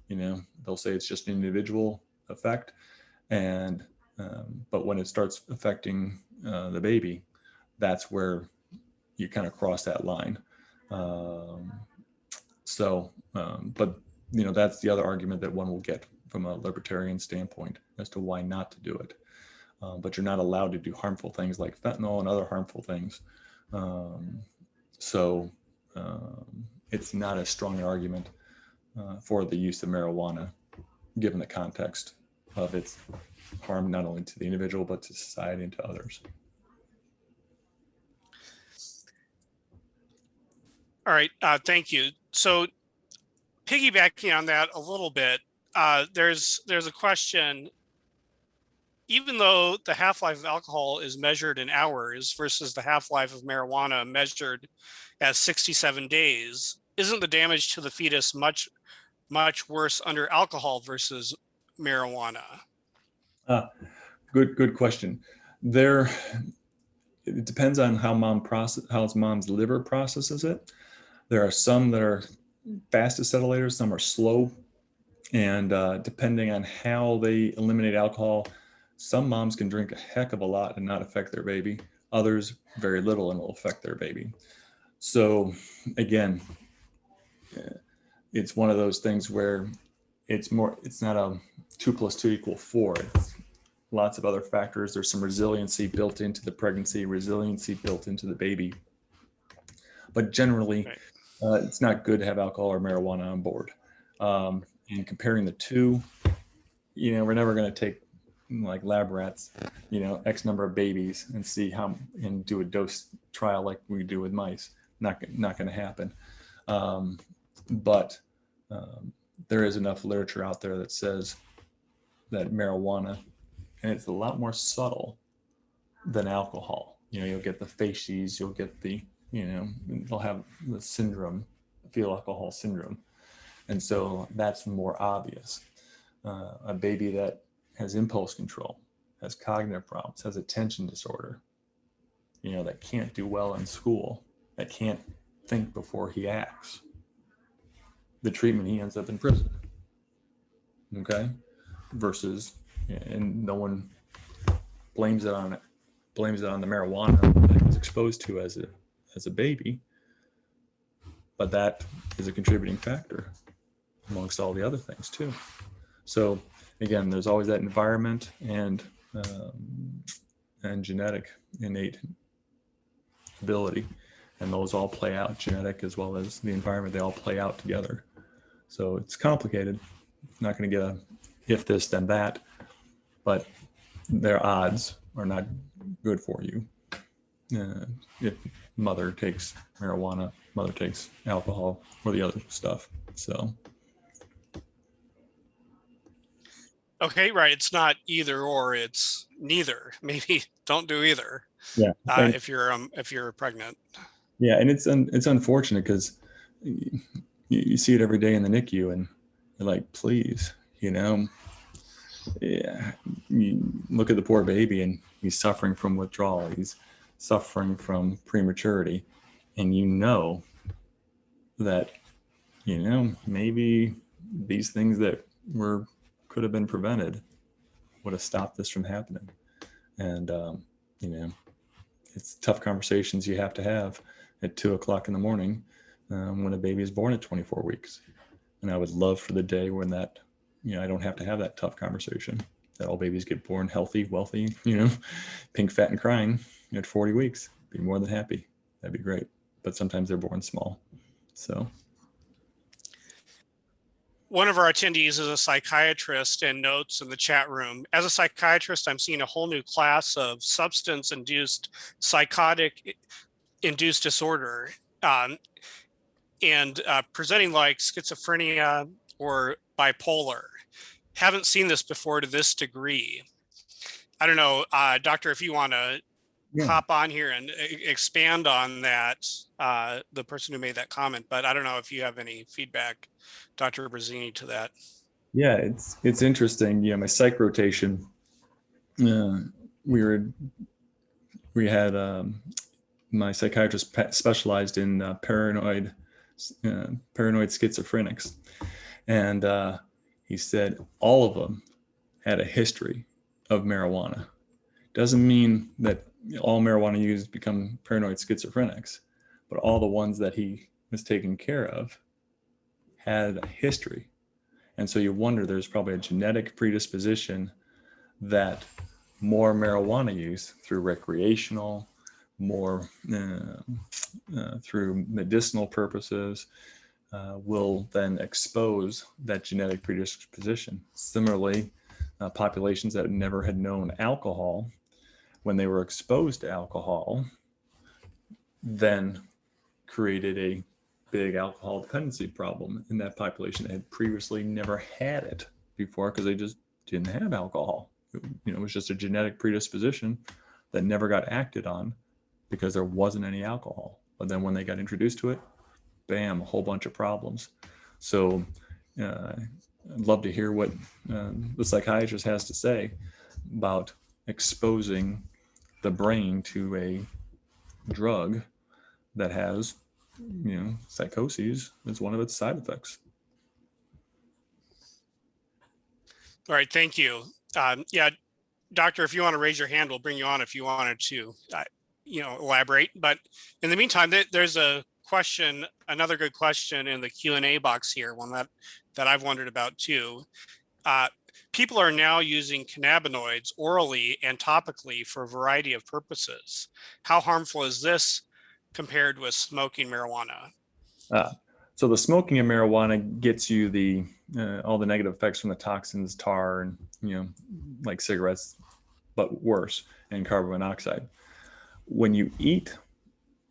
they'll say it's just an individual effect. And, but when it starts affecting the baby, that's where you kind of cross that line. But that's the other argument that one will get from a libertarian standpoint as to why not to do it. But you're not allowed to do harmful things like fentanyl and other harmful things. It's not as strong an argument for the use of marijuana, given the context of its harm not only to the individual, but to society and to others. All right, thank you. So piggybacking on that a little bit, there's a question. Even though the half-life of alcohol is measured in hours versus the half-life of marijuana measured as 67 days, isn't the damage to the fetus much worse under alcohol versus marijuana? Good question. It depends on how mom's liver processes it. There are some that are fast acetylators, some are slow, and depending on how they eliminate alcohol, some moms can drink a heck of a lot and not affect their baby. Others, very little and will affect their baby. So again, it's one of those things where it's not a 2 + 2 = 4. It's lots of other factors. There's some resiliency built into the pregnancy, resiliency built into the baby. But generally, it's not good to have alcohol or marijuana on board. And comparing the two, we're never going to take like lab rats, X number of babies and see how, and do a dose trial like we do with mice. Not going to happen. But there is enough literature out there that says that marijuana, and it's a lot more subtle than alcohol. You'll get the facies, you'll get the, they'll have the syndrome, fetal alcohol syndrome. And so that's more obvious. A baby that has impulse control, has cognitive problems, has attention disorder, that can't do well in school, that can't think before he acts. The treatment, he ends up in prison. Okay? Versus, and no one blames it on the marijuana that he was exposed to as a baby, but that is a contributing factor amongst all the other things too. So again, there's always that environment and genetic innate ability, and those all play out, genetic as well as the environment, they all play out together. So it's complicated. Not going to get a if this then that, but their odds are not good for you. If mother takes marijuana, mother takes alcohol, or the other stuff. So. Okay, right. It's not either or, it's neither. Maybe don't do either. Yeah. If you're pregnant. Yeah, and it's unfortunate because you see it every day in the NICU, and you're like, please, yeah. You look at the poor baby, and he's suffering from withdrawal. He's suffering from prematurity, and that maybe these things that could have been prevented would have stopped this from happening. And it's tough conversations you have to have at 2 o'clock in the morning when a baby is born at 24 weeks. And I would love for the day when that, I don't have to have that tough conversation, that all babies get born healthy, wealthy, pink, fat, and crying at 40 weeks. Be more than happy. That'd be great. But sometimes they're born small. So. One of our attendees is a psychiatrist and notes in the chat room. As a psychiatrist, I'm seeing a whole new class of substance-induced psychotic-induced disorder and presenting like schizophrenia or bipolar. Haven't seen this before to this degree. I don't know, doctor, if you want to hop on here and expand on that, the person who made that comment, but I don't know if you have any feedback, Dr. Brazzini, to that. Yeah, it's interesting. My psych rotation, we had my psychiatrist specialized in paranoid paranoid schizophrenics. And he said all of them had a history of marijuana. Doesn't mean that all marijuana users become paranoid schizophrenics, but all the ones that he was taking care of had a history. And so you wonder, there's probably a genetic predisposition that more marijuana use through recreational, more through medicinal purposes, will then expose that genetic predisposition. Similarly, populations that never had known alcohol, when they were exposed to alcohol, then created a big alcohol dependency problem in that population that had previously never had it before because they just didn't have alcohol. It was just a genetic predisposition that never got acted on because there wasn't any alcohol. But then when they got introduced to it, bam, a whole bunch of problems. So I'd love to hear what the psychiatrist has to say about exposing the brain to a drug that has, psychoses as one of its side effects. All right, thank you. Yeah, doctor, if you want to raise your hand, we'll bring you on if you wanted to, elaborate. But in the meantime, there's a question, another good question in the Q&A box here, one that I've wondered about too. People are now using cannabinoids orally and topically for a variety of purposes. How harmful is this compared with smoking marijuana? So the smoking of marijuana gets you all the negative effects from the toxins, tar, and like cigarettes, but worse, and carbon monoxide. When you eat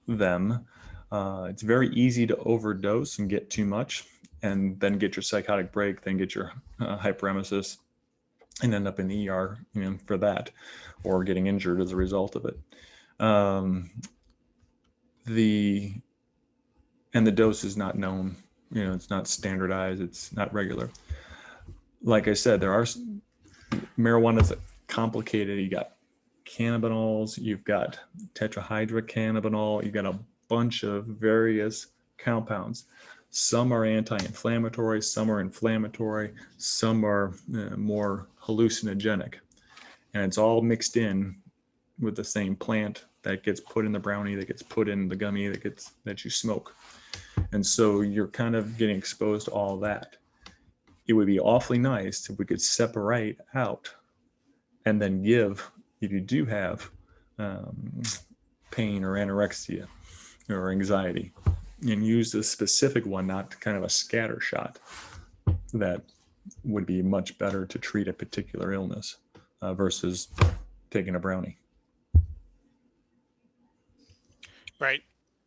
them, it's very easy to overdose and get too much, and then get your psychotic break, then get your hyperemesis, and end up in ER, for that, or getting injured as a result of it. And the dose is not known, it's not standardized, it's not regular. Like I said, marijuana is complicated. You got cannabinols, you've got tetrahydrocannabinol, you've got a bunch of various compounds. Some are anti-inflammatory, some are inflammatory, some are more hallucinogenic. And it's all mixed in with the same plant that gets put in the brownie, that gets put in the gummy, that you smoke. And so you're kind of getting exposed to all that. It would be awfully nice if we could separate out and then give, if you do have pain or anorexia or anxiety, and use the specific one, not kind of a scatter shot, that would be much better to treat a particular illness versus taking a brownie. Right.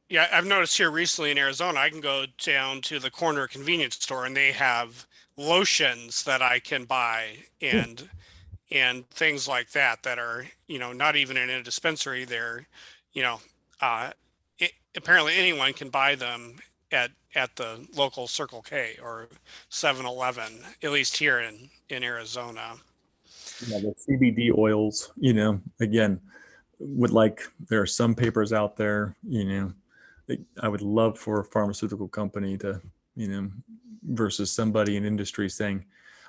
Yeah, I've noticed here recently in Arizona, I can go down to the corner convenience store and they have lotions that I can buy and things like that are, not even in a dispensary. They're, apparently anyone can buy them at the local Circle K or 7-Eleven, at least here in Arizona. Yeah, the CBD oils, again, there are some papers out there, I would love for a pharmaceutical company to, versus somebody in industry saying,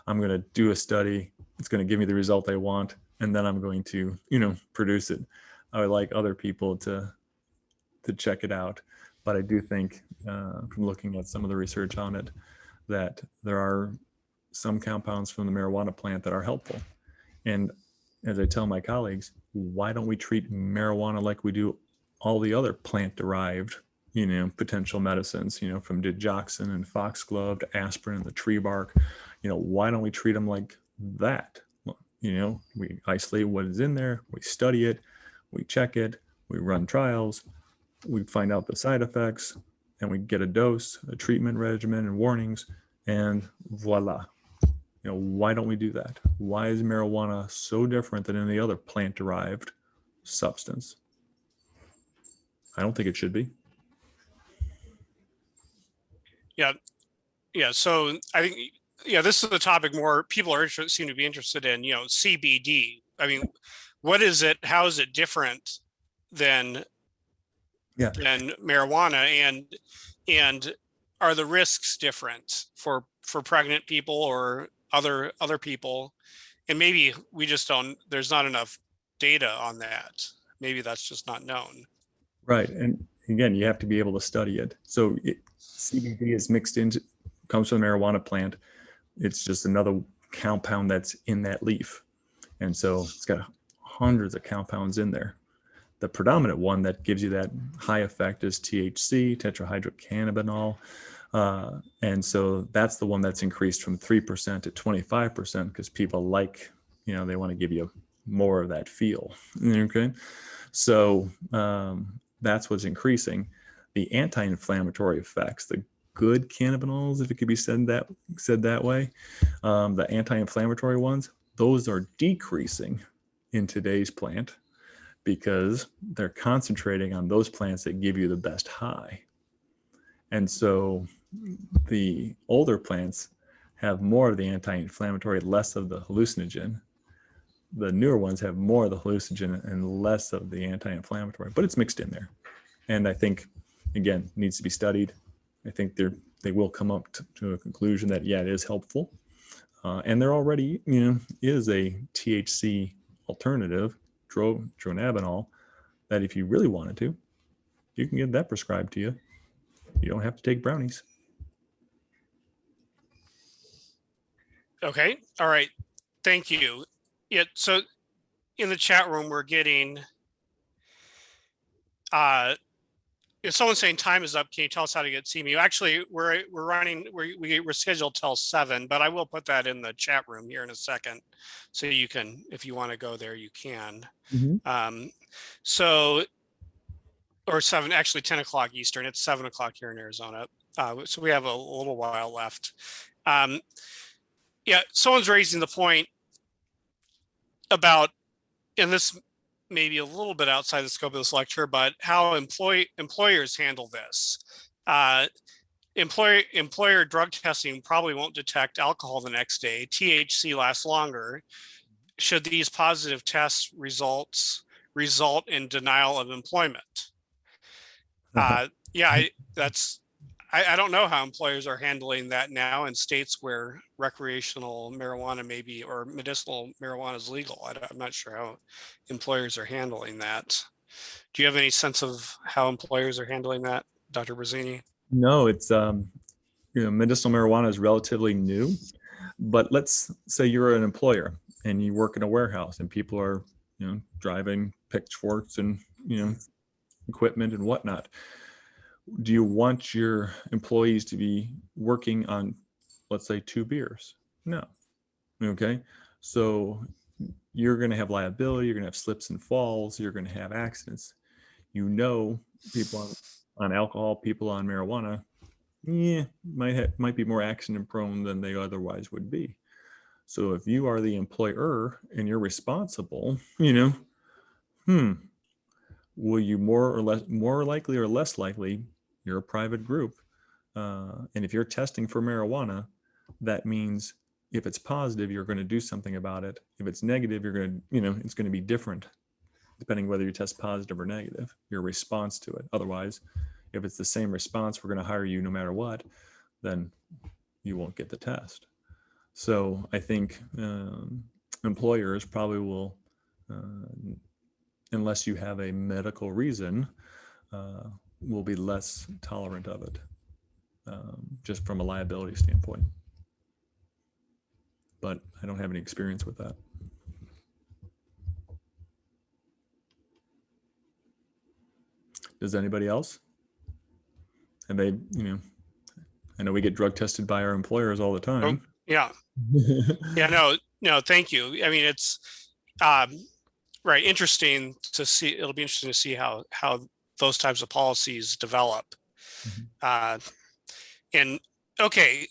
I'm going to do a study, it's going to give me the result I want, and then I'm going to, produce it. I would like other people to check it out. But I do think from looking at some of the research on it, that there are some compounds from the marijuana plant that are helpful. And as I tell my colleagues, why don't we treat marijuana like we do all the other plant-derived, potential medicines, from digoxin and foxglove to aspirin and the tree bark, why don't we treat them like that? We isolate what is in there, we study it, we check it, we run trials, we find out the side effects, and we get a dose, a treatment regimen and warnings, and voila. Why don't we do that? Why is marijuana so different than any other plant-derived substance? I don't think it should be. Yeah. So I think, this is the topic more people seem to be interested in, CBD. I mean, what is it? How is it different than marijuana? And are the risks different for pregnant people or other people? And maybe we just don't, there's not enough data on that. Maybe that's just not known. Right. And again, you have to be able to study it. So CBD is mixed into, comes from the marijuana plant. It's just another compound that's in that leaf. And so it's got hundreds of compounds in there. The predominant one that gives you that high effect is THC, tetrahydrocannabinol. And so that's the one that's increased from 3% to 25% because people like, they want to give you more of that feel. Okay. So that's what's increasing. The anti-inflammatory effects, the good cannabinoids, if it could be said that way, the anti-inflammatory ones, those are decreasing in today's plant because they're concentrating on those plants that give you the best high. And so the older plants have more of the anti-inflammatory, less of the hallucinogen. The newer ones have more of the hallucinogen and less of the anti-inflammatory, but it's mixed in there. And I think, again, needs to be studied. I think they will come up to a conclusion that, yeah, it is helpful. And there already, is a THC alternative, dronabinol, that if you really wanted to, you can get that prescribed to you. You don't have to take brownies. Okay. All right. Thank you. Yeah. So in the chat room, we're getting, if someone's saying time is up, can you tell us how to get CMU? Actually, we're scheduled till 7, but I will put that in the chat room here in a second. So you can, if you want to go there, you can. Mm-hmm. Or 7, actually 10 o'clock Eastern. It's 7 o'clock here in Arizona. So we have a little while left. Yeah, someone's raising the point about, and this may be a little bit outside the scope of this lecture, but how employers handle this. Employer drug testing probably won't detect alcohol the next day. THC lasts longer. Should these positive test results result in denial of employment? Yeah, I don't know how employers are handling that now in states where recreational marijuana maybe, or medicinal marijuana is legal. I'm not sure how employers are handling that. Do you have any sense of how employers are handling that, Dr. Brazzini? No, it's, medicinal marijuana is relatively new, but let's say you're an employer and you work in a warehouse and people are, driving pitchforks and, equipment and whatnot. Do you want your employees to be working on, let's say, 2 beers? No. Okay. So you're going to have liability. You're going to have slips and falls. You're going to have accidents. People on alcohol, people on marijuana, might be more accident prone than they otherwise would be. So if you are the employer and you're responsible, will you more likely or less likely, you're a private group. And if you're testing for marijuana, that means if it's positive, you're going to do something about it. If it's negative, you're going to, it's going to be different depending whether you test positive or negative, your response to it. Otherwise, if it's the same response, we're going to hire you no matter what, then you won't get the test. So I think employers probably will, unless you have a medical reason, will be less tolerant of it, just from a liability standpoint. But I don't have any experience with that. Does anybody else? And they, I know we get drug tested by our employers all the time. Oh, yeah. Yeah, no, thank you. I mean, it's right. Interesting to see. It'll be interesting to see how those types of policies develop. Mm-hmm. And okay.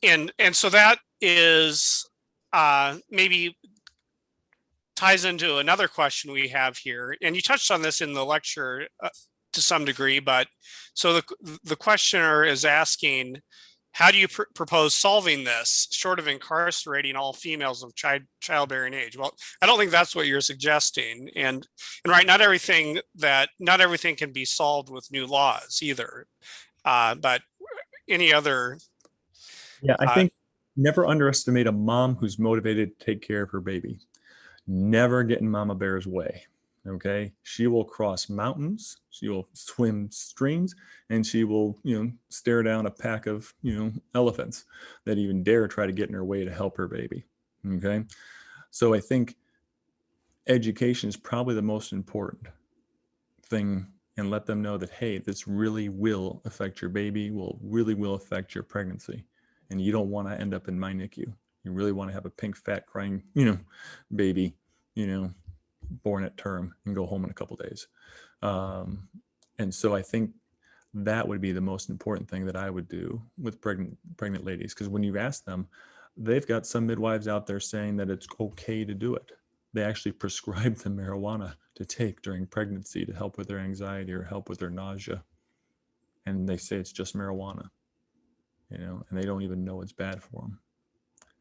And so that is maybe ties into another question we have here. And you touched on this in the lecture to some degree, but so the questioner is asking, how do you propose solving this short of incarcerating all females of childbearing age? Well, I don't think that's what you're suggesting. And right, not everything can be solved with new laws either. But any other, Yeah, I think never underestimate a mom who's motivated to take care of her baby. Never get in mama bear's way. Okay. She will cross mountains, she will swim streams, and she will, stare down a pack of, elephants that even dare try to get in her way to help her baby. Okay. So I think education is probably the most important thing, and let them know that, hey, this really will affect your baby, really will affect your pregnancy. And you don't want to end up in my NICU. You really want to have a pink, fat, crying, baby, born at term and go home in a couple of days. And so I think that would be the most important thing that I would do with pregnant ladies. Because when you ask them, they've got some midwives out there saying that it's okay to do it. They actually prescribe the marijuana to take during pregnancy to help with their anxiety or help with their nausea. And they say it's just marijuana, and they don't even know it's bad for them.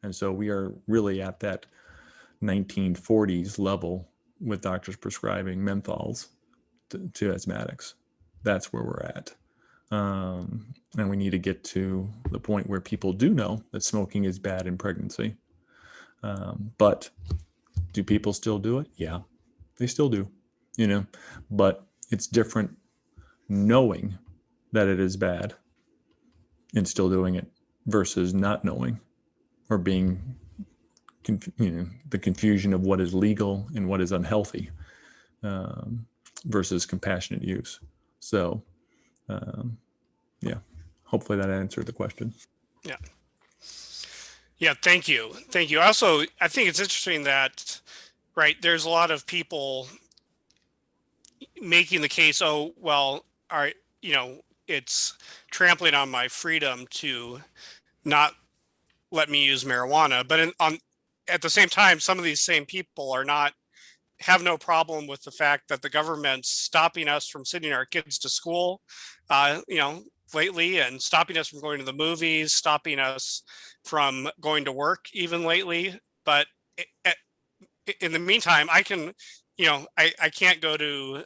And so we are really at that 1940s level with doctors prescribing menthols to asthmatics. That's where we're at. And we need to get to the point where people do know that smoking is bad in pregnancy. But do people still do it? Yeah, they still do, but it's different knowing that it is bad and still doing it versus not knowing or being the confusion of what is legal and what is unhealthy versus compassionate use. So, hopefully that answered the question. Yeah. Yeah. Thank you. Thank you. Also, I think it's interesting that, right, there's a lot of people making the case, oh, well, all right, it's trampling on my freedom to not let me use marijuana. But at the same time, some of these same people have no problem with the fact that the government's stopping us from sending our kids to school, lately, and stopping us from going to the movies, stopping us from going to work even lately. But in the meantime, I can, I can't go to,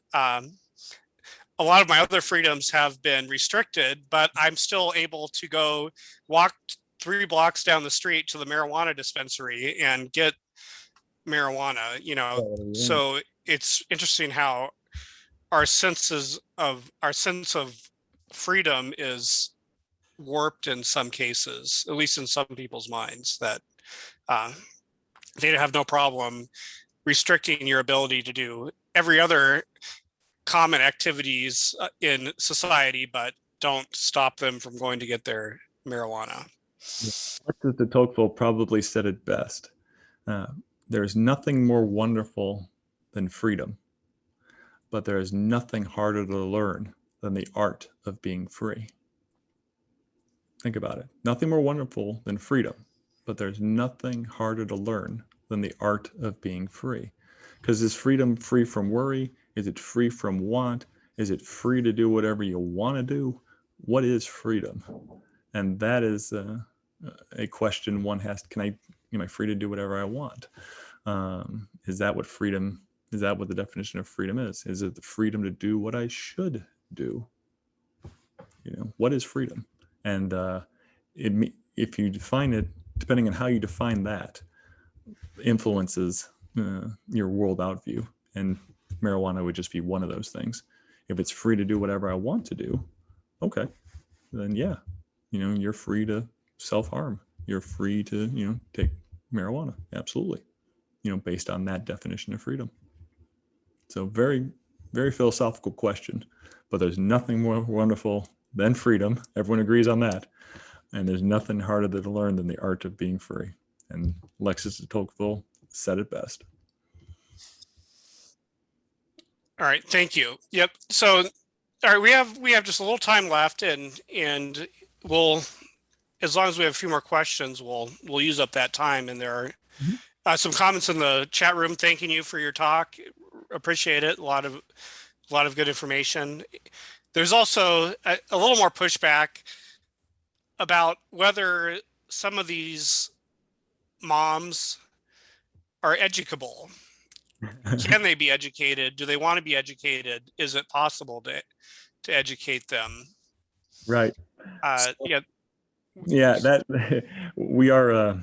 a lot of my other freedoms have been restricted, but I'm still able to go walk 3 blocks down the street to the marijuana dispensary and get marijuana, So it's interesting how our sense of freedom is warped in some cases, at least in some people's minds, that they have no problem restricting your ability to do every other common activities in society, but don't stop them from going to get their marijuana. Alexis de Tocqueville probably said it best. There's nothing more wonderful than freedom, but there is nothing harder to learn than the art of being free. Think about it. Nothing more wonderful than freedom, but there's nothing harder to learn than the art of being free. Because is freedom free from worry? Is it free from want? Is it free to do whatever you want to do? What is freedom? And that is a question one has. Am I free to do whatever I want? Is that what freedom? Is that what the definition of freedom is? Is it the freedom to do what I should do? What is freedom? And if you define it, depending on how you define that, influences your world outview. And marijuana would just be one of those things. If it's free to do whatever I want to do, okay, then yeah, you're free to self-harm. You're free to, take marijuana. Absolutely. Based on that definition of freedom. So very, very philosophical question, but there's nothing more wonderful than freedom. Everyone agrees on that. And there's nothing harder to learn than the art of being free. And Alexis de Tocqueville said it best. All right, thank you. Yep. So, all right, we have just a little time left, and we'll, as long as we have a few more questions, we'll use up that time. And there are some comments in the chat room thanking you for your talk. Appreciate it. A lot of good information. There's also a little more pushback about whether some of these moms are educable. Can they be educated? Do they want to be educated? Is it possible to educate them? Right. Yeah, Yeah, that we are. I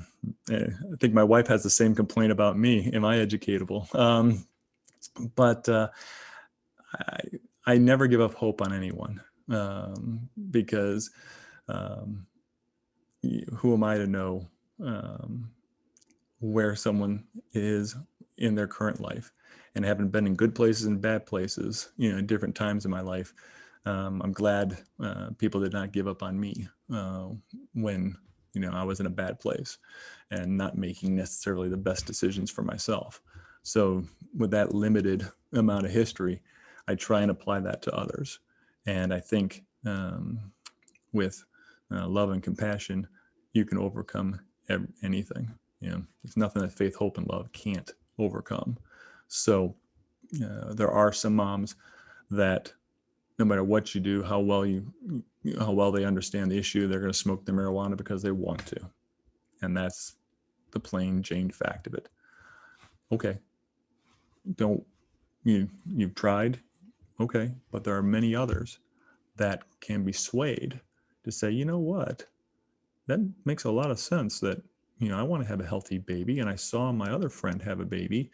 think my wife has the same complaint about me. Am I educatable? But I, I never give up hope on anyone, because um, who am I to know where someone is in their current life, and having been in good places and bad places, in different times in my life. I'm glad people did not give up on me when I was in a bad place and not making necessarily the best decisions for myself. So with that limited amount of history, I try and apply that to others. And I think with love and compassion, you can overcome anything. There's nothing that faith, hope, and love can't overcome. So there are some moms that no matter what you do, how well they understand the issue, they're going to smoke the marijuana because they want to. And that's the plain Jane fact of it. Okay. You've tried. Okay. But there are many others that can be swayed to say, you know what, that makes a lot of sense that, I want to have a healthy baby. And I saw my other friend have a baby,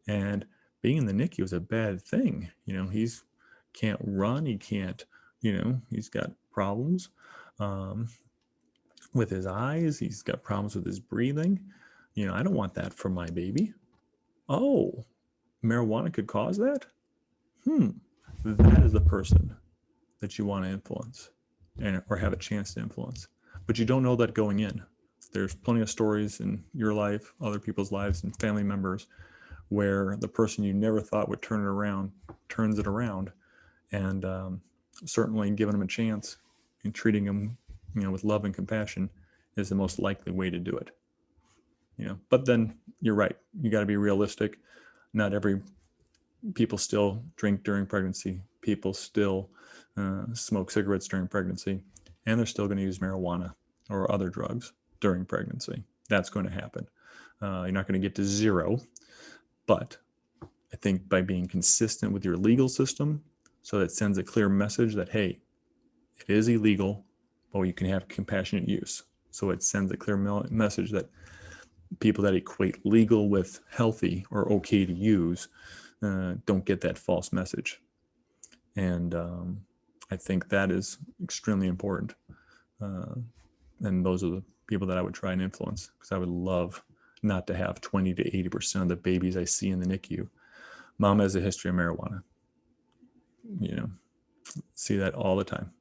and being in the NICU is a bad thing. He's can't run. He can't, he's got problems with his eyes. He's got problems with his breathing. I don't want that for my baby. Oh, marijuana could cause that? That is the person that you want to influence or have a chance to influence. But you don't know that going in. There's plenty of stories in your life, other people's lives, and family members where the person you never thought would turn it around turns it around. And certainly giving them a chance and treating them, with love and compassion is the most likely way to do it. But then you're right. You got to be realistic. Not every people still drink during pregnancy. People still smoke cigarettes during pregnancy, and they're still going to use marijuana or other drugs during pregnancy. That's going to happen. You're not going to get to zero, but I think by being consistent with your legal system, so that sends a clear message that, hey, it is illegal, but you can have compassionate use. So it sends a clear message that people that equate legal with healthy or okay to use don't get that false message. And I think that is extremely important. And those are the people that I would try and influence, because I would love not to have 20 to 80% of the babies I see in the NICU. Mom has a history of marijuana. See that all the time.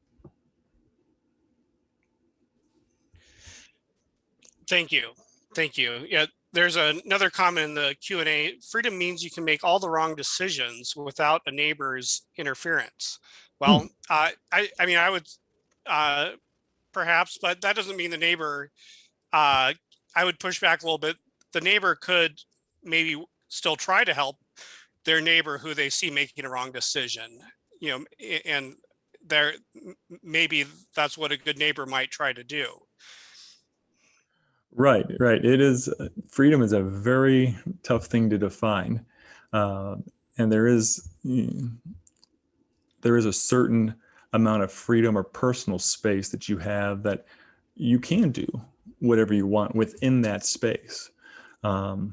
thank you. Thank you. Yeah, there's another comment in the Q&A. Freedom means you can make all the wrong decisions without a neighbor's interference. Well, I mean, I would perhaps, but that doesn't mean the neighbor, I would push back a little bit. The neighbor could maybe still try to help their neighbor who they see making a wrong decision, and maybe that's what a good neighbor might try to do. Right. It is, freedom is a very tough thing to define. And there is a certain amount of freedom or personal space that you have that you can do whatever you want within that space. And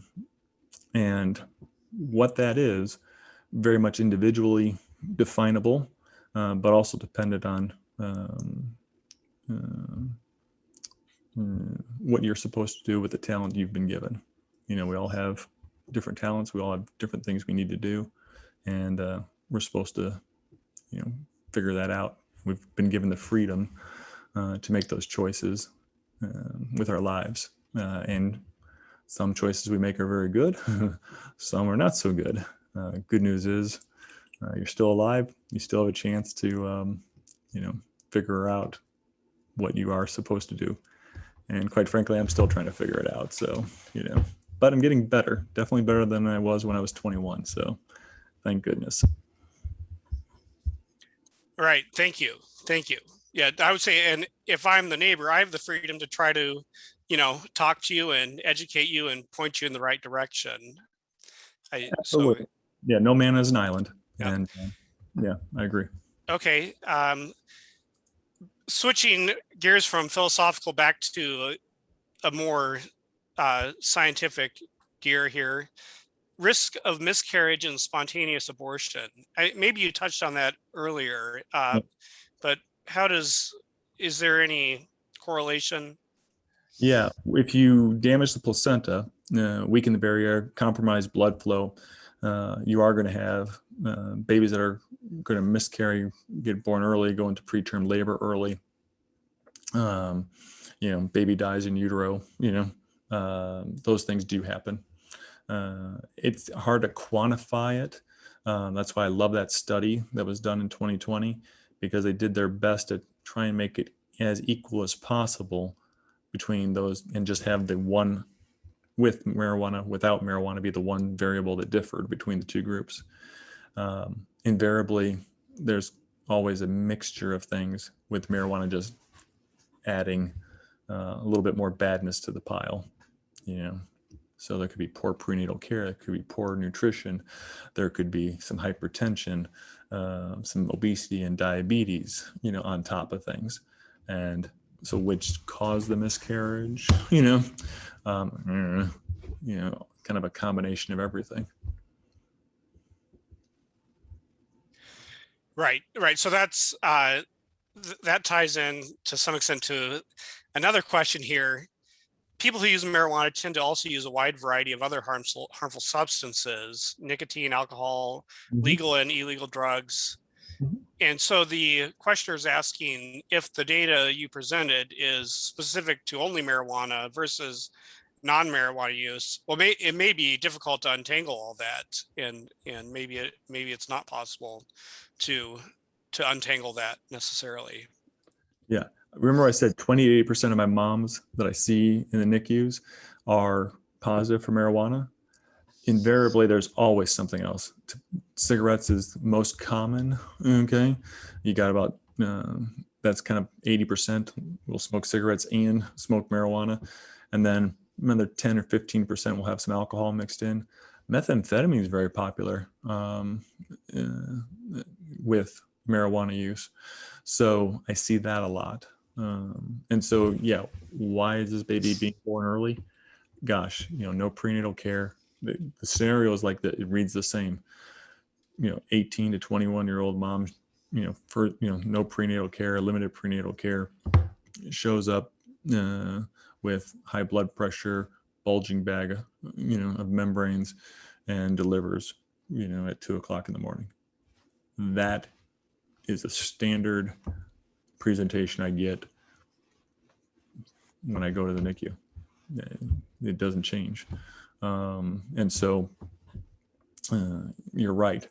what that is, very much individually definable, but also dependent on what you're supposed to do with the talent you've been given. We all have different talents. We all have different things we need to do. And we're supposed to, figure that out. We've been given the freedom to make those choices with our lives. And some choices we make are very good. Some are not so good. Good news is you're still alive. You still have a chance to, figure out what you are supposed to do. And quite frankly, I'm still trying to figure it out. So, but I'm getting better, definitely better than I was when I was 21. So thank goodness. Right. Thank you. Yeah, I would say, and if I'm the neighbor, I have the freedom to try to, talk to you and educate you and point you in the right direction. Absolutely. Yeah, no man is an island. Yeah. And yeah, I agree. Okay. switching gears from philosophical back to a more scientific gear here, risk of miscarriage and spontaneous abortion. Maybe you touched on that earlier, but is there any correlation? Yeah, if you damage the placenta, weaken the barrier, compromise blood flow, you are going to have babies that are going to miscarry, get born early, go into preterm labor early. Baby dies in utero. Those things do happen. It's hard to quantify it. That's why I love that study that was done in 2020, because they did their best to try and make it as equal as possible between those, and just have the one with marijuana, without marijuana be the one variable that differed between the two groups. Invariably, there's always a mixture of things, with marijuana just adding a little bit more badness to the pile. So there could be poor prenatal care, there could be poor nutrition, there could be some hypertension, some obesity and diabetes, on top of things. And so which caused the miscarriage, kind of a combination of everything. Right. So that's that ties in to some extent to another question here. People who use marijuana tend to also use a wide variety of other harmful substances, nicotine, alcohol, legal and illegal drugs. And so the questioner is asking if the data you presented is specific to only marijuana versus non-marijuana use. Well, it may be difficult to untangle all that, and maybe it's not possible to untangle that necessarily. Yeah. Remember I said 28% of my moms that I see in the NICUs are positive for marijuana. Invariably, there's always something else. Cigarettes is most common. Okay. You got about, that's kind of 80% will smoke cigarettes and smoke marijuana. And then another 10 or 15% will have some alcohol mixed in. Methamphetamine is very popular with marijuana use. So I see that a lot. And so, yeah, why is this baby being born early? Gosh, no prenatal care. The scenario is like that. It reads the same, 18 to 21-year-old mom, no prenatal care, limited prenatal care, shows up with high blood pressure, bulging bag, of membranes, and delivers, at 2:00 in the morning. That is a standard presentation I get when I go to the NICU. It doesn't change. And so you're right.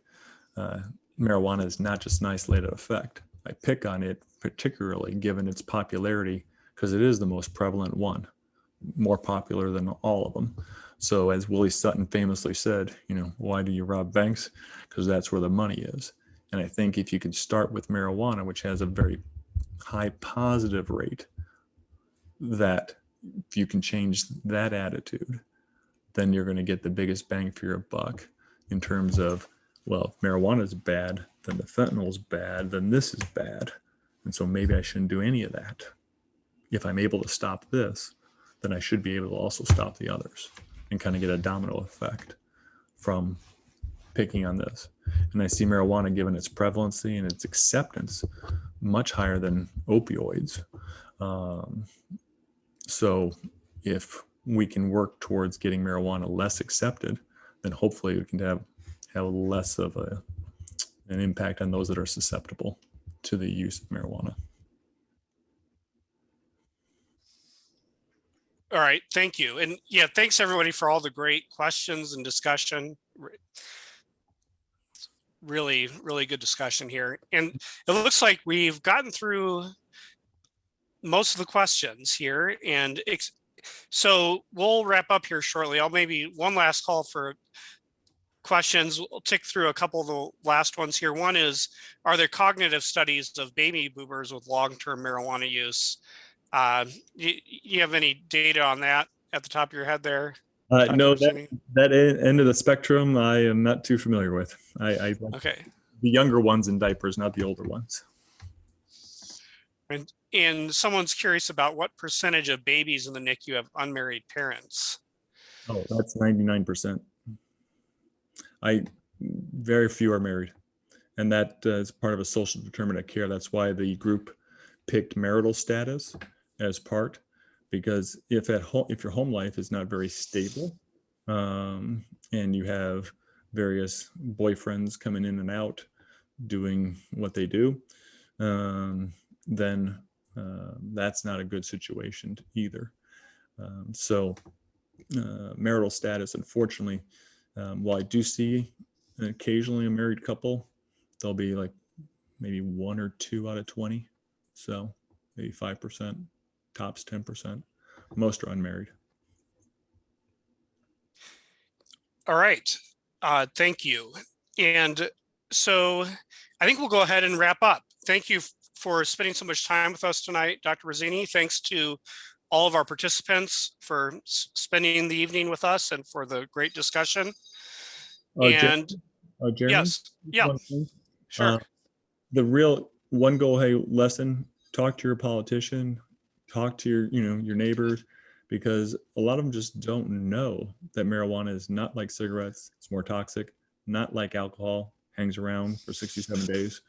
Marijuana is not just an isolated effect. I pick on it particularly given its popularity because it is the most prevalent one, more popular than all of them. So as Willie Sutton famously said, why do you rob banks? Because that's where the money is. And I think if you can start with marijuana, which has a very high positive rate, that if you can change that attitude, then you're going to get the biggest bang for your buck in terms of, well, if marijuana is bad, then the fentanyl is bad, then this is bad. And so maybe I shouldn't do any of that. If I'm able to stop this, then I should be able to also stop the others and kind of get a domino effect from picking on this. And I see marijuana, given its prevalency and its acceptance, much higher than opioids. So if we can work towards getting marijuana less accepted, then hopefully we can have less of an impact on those that are susceptible to the use of marijuana. All right, thank you. And yeah, thanks everybody for all the great questions and discussion. Really, really good discussion here. And it looks like we've gotten through most of the questions here. And so we'll wrap up here shortly. I'll maybe one last call for questions. We'll tick through a couple of the last ones here. One is, are there cognitive studies of baby boomers with long-term marijuana use? You have any data on that at the top of your head there? No, that end of the spectrum, I am not too familiar with. I okay. The younger ones in diapers, not the older ones. And someone's curious about what percentage of babies in the NICU have unmarried parents. Oh, that's 99%. Very few are married, and that is part of a social determinant of care. That's why the group picked marital status as part, because if your home life is not very stable, and you have various boyfriends coming in and out doing what they do, then that's not a good situation either. So marital status, unfortunately, while I do see occasionally a married couple, they'll be like maybe 1 or 2 out of 20. So maybe 5%, tops 10%. Most are unmarried. All right. Thank you. And so I think we'll go ahead and wrap up. Thank you for spending so much time with us tonight, Dr. Brazzini. Thanks to all of our participants for spending the evening with us and for the great discussion. Jeremy, yes, yeah, sure. The real one goal, hey, lesson, talk to your politician, talk to your neighbors, because a lot of them just don't know that marijuana is not like cigarettes. It's more toxic, not like alcohol, hangs around for 67 days.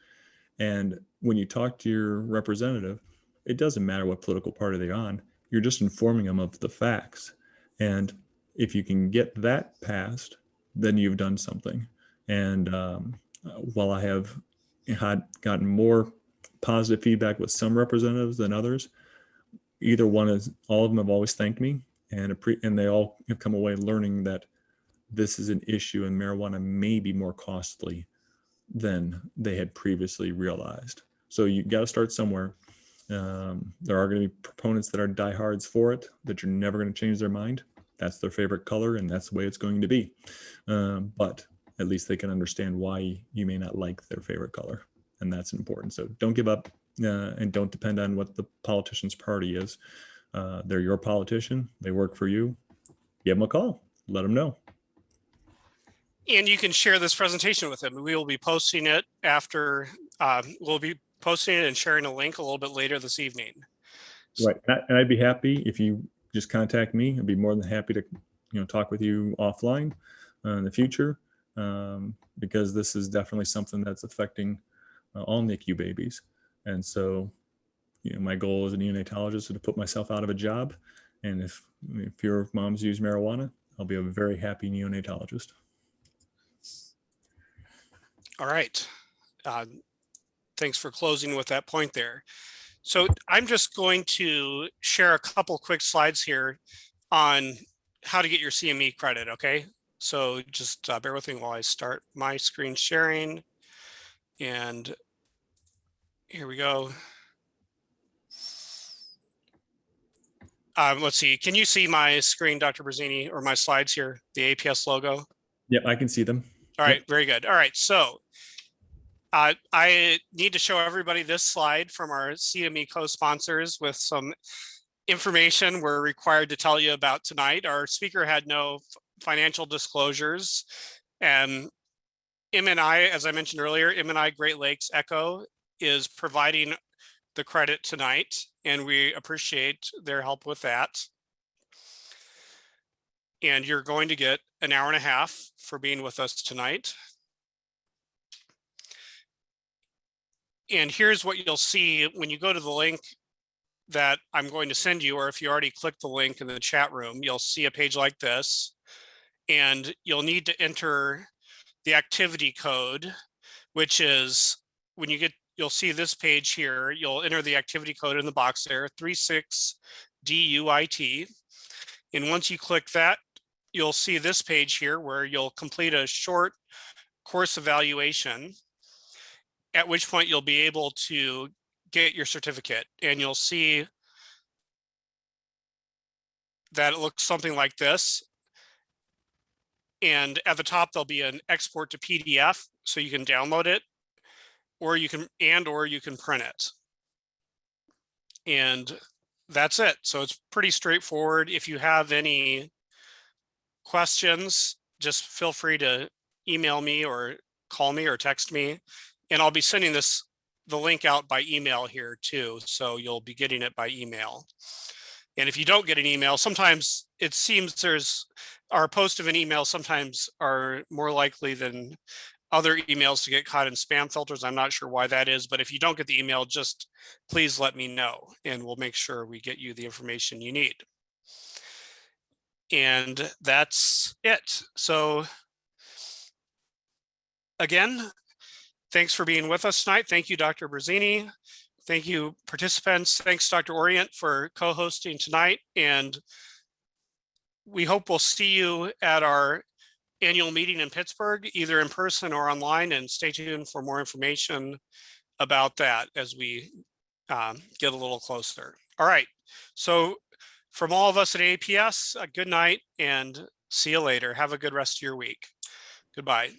And when you talk to your representative, it doesn't matter what political party they're on. You're just informing them of the facts. And if you can get that passed, then you've done something. And while I have gotten more positive feedback with some representatives than others, all of them have always thanked me, and they all have come away learning that this is an issue and marijuana may be more costly than they had previously realized. So you got to start somewhere. There are going to be proponents that are diehards for it, that you're never going to change their mind. That's their favorite color, and that's the way it's going to be. But at least they can understand why you may not like their favorite color, and that's important. So don't give up, and don't depend on what the politician's party is. They're your politician. They work for you. Give them a call. Let them know. And you can share this presentation with them. We will be posting it after, we'll be posting it and sharing a link a little bit later this evening. Right, and I'd be happy if you just contact me. I'd be more than happy to talk with you offline in the future, because this is definitely something that's affecting all NICU babies. And so, my goal as a neonatologist is to put myself out of a job. And if your moms use marijuana, I'll be a very happy neonatologist. All right. Thanks for closing with that point there. So I'm just going to share a couple quick slides here on how to get your CME credit, okay? So just bear with me while I start my screen sharing. And here we go. Let's see, can you see my screen, Dr. Brazzini, or my slides here, the APS logo? Yep, I can see them. All right, very good. All right, so I need to show everybody this slide from our CME co-sponsors with some information we're required to tell you about tonight. Our speaker had no financial disclosures, and M&I, as I mentioned earlier, M&I Great Lakes Echo is providing the credit tonight, and we appreciate their help with that. And you're going to get an hour and a half for being with us tonight. And here's what you'll see when you go to the link that I'm going to send you, or if you already clicked the link in the chat room, you'll see a page like this, and you'll need to enter the activity code, which is when you get, you'll see this page here, you'll enter the activity code in the box there, 36DUIT. And once you click that, you'll see this page here where you'll complete a short course evaluation, at which point you'll be able to get your certificate. And you'll see that it looks something like this. And at the top, there'll be an export to PDF, so you can download it, or you can print it. And that's it. So it's pretty straightforward. If you have any questions, just feel free to email me or call me or text me. And I'll be sending this the link out by email here too, so you'll be getting it by email. And if you don't get an email, sometimes it seems our post of an email sometimes are more likely than other emails to get caught in spam filters. I'm not sure why that is, but if you don't get the email, just please let me know and we'll make sure we get you the information you need. And that's it. So again, thanks for being with us tonight. Thank you, Dr. Berzini. Thank you, participants. Thanks, Dr. Orient, for co-hosting tonight. And we hope we'll see you at our annual meeting in Pittsburgh, either in person or online, and stay tuned for more information about that as we get a little closer. All right, so from all of us at APS, good night and see you later. Have a good rest of your week. Goodbye.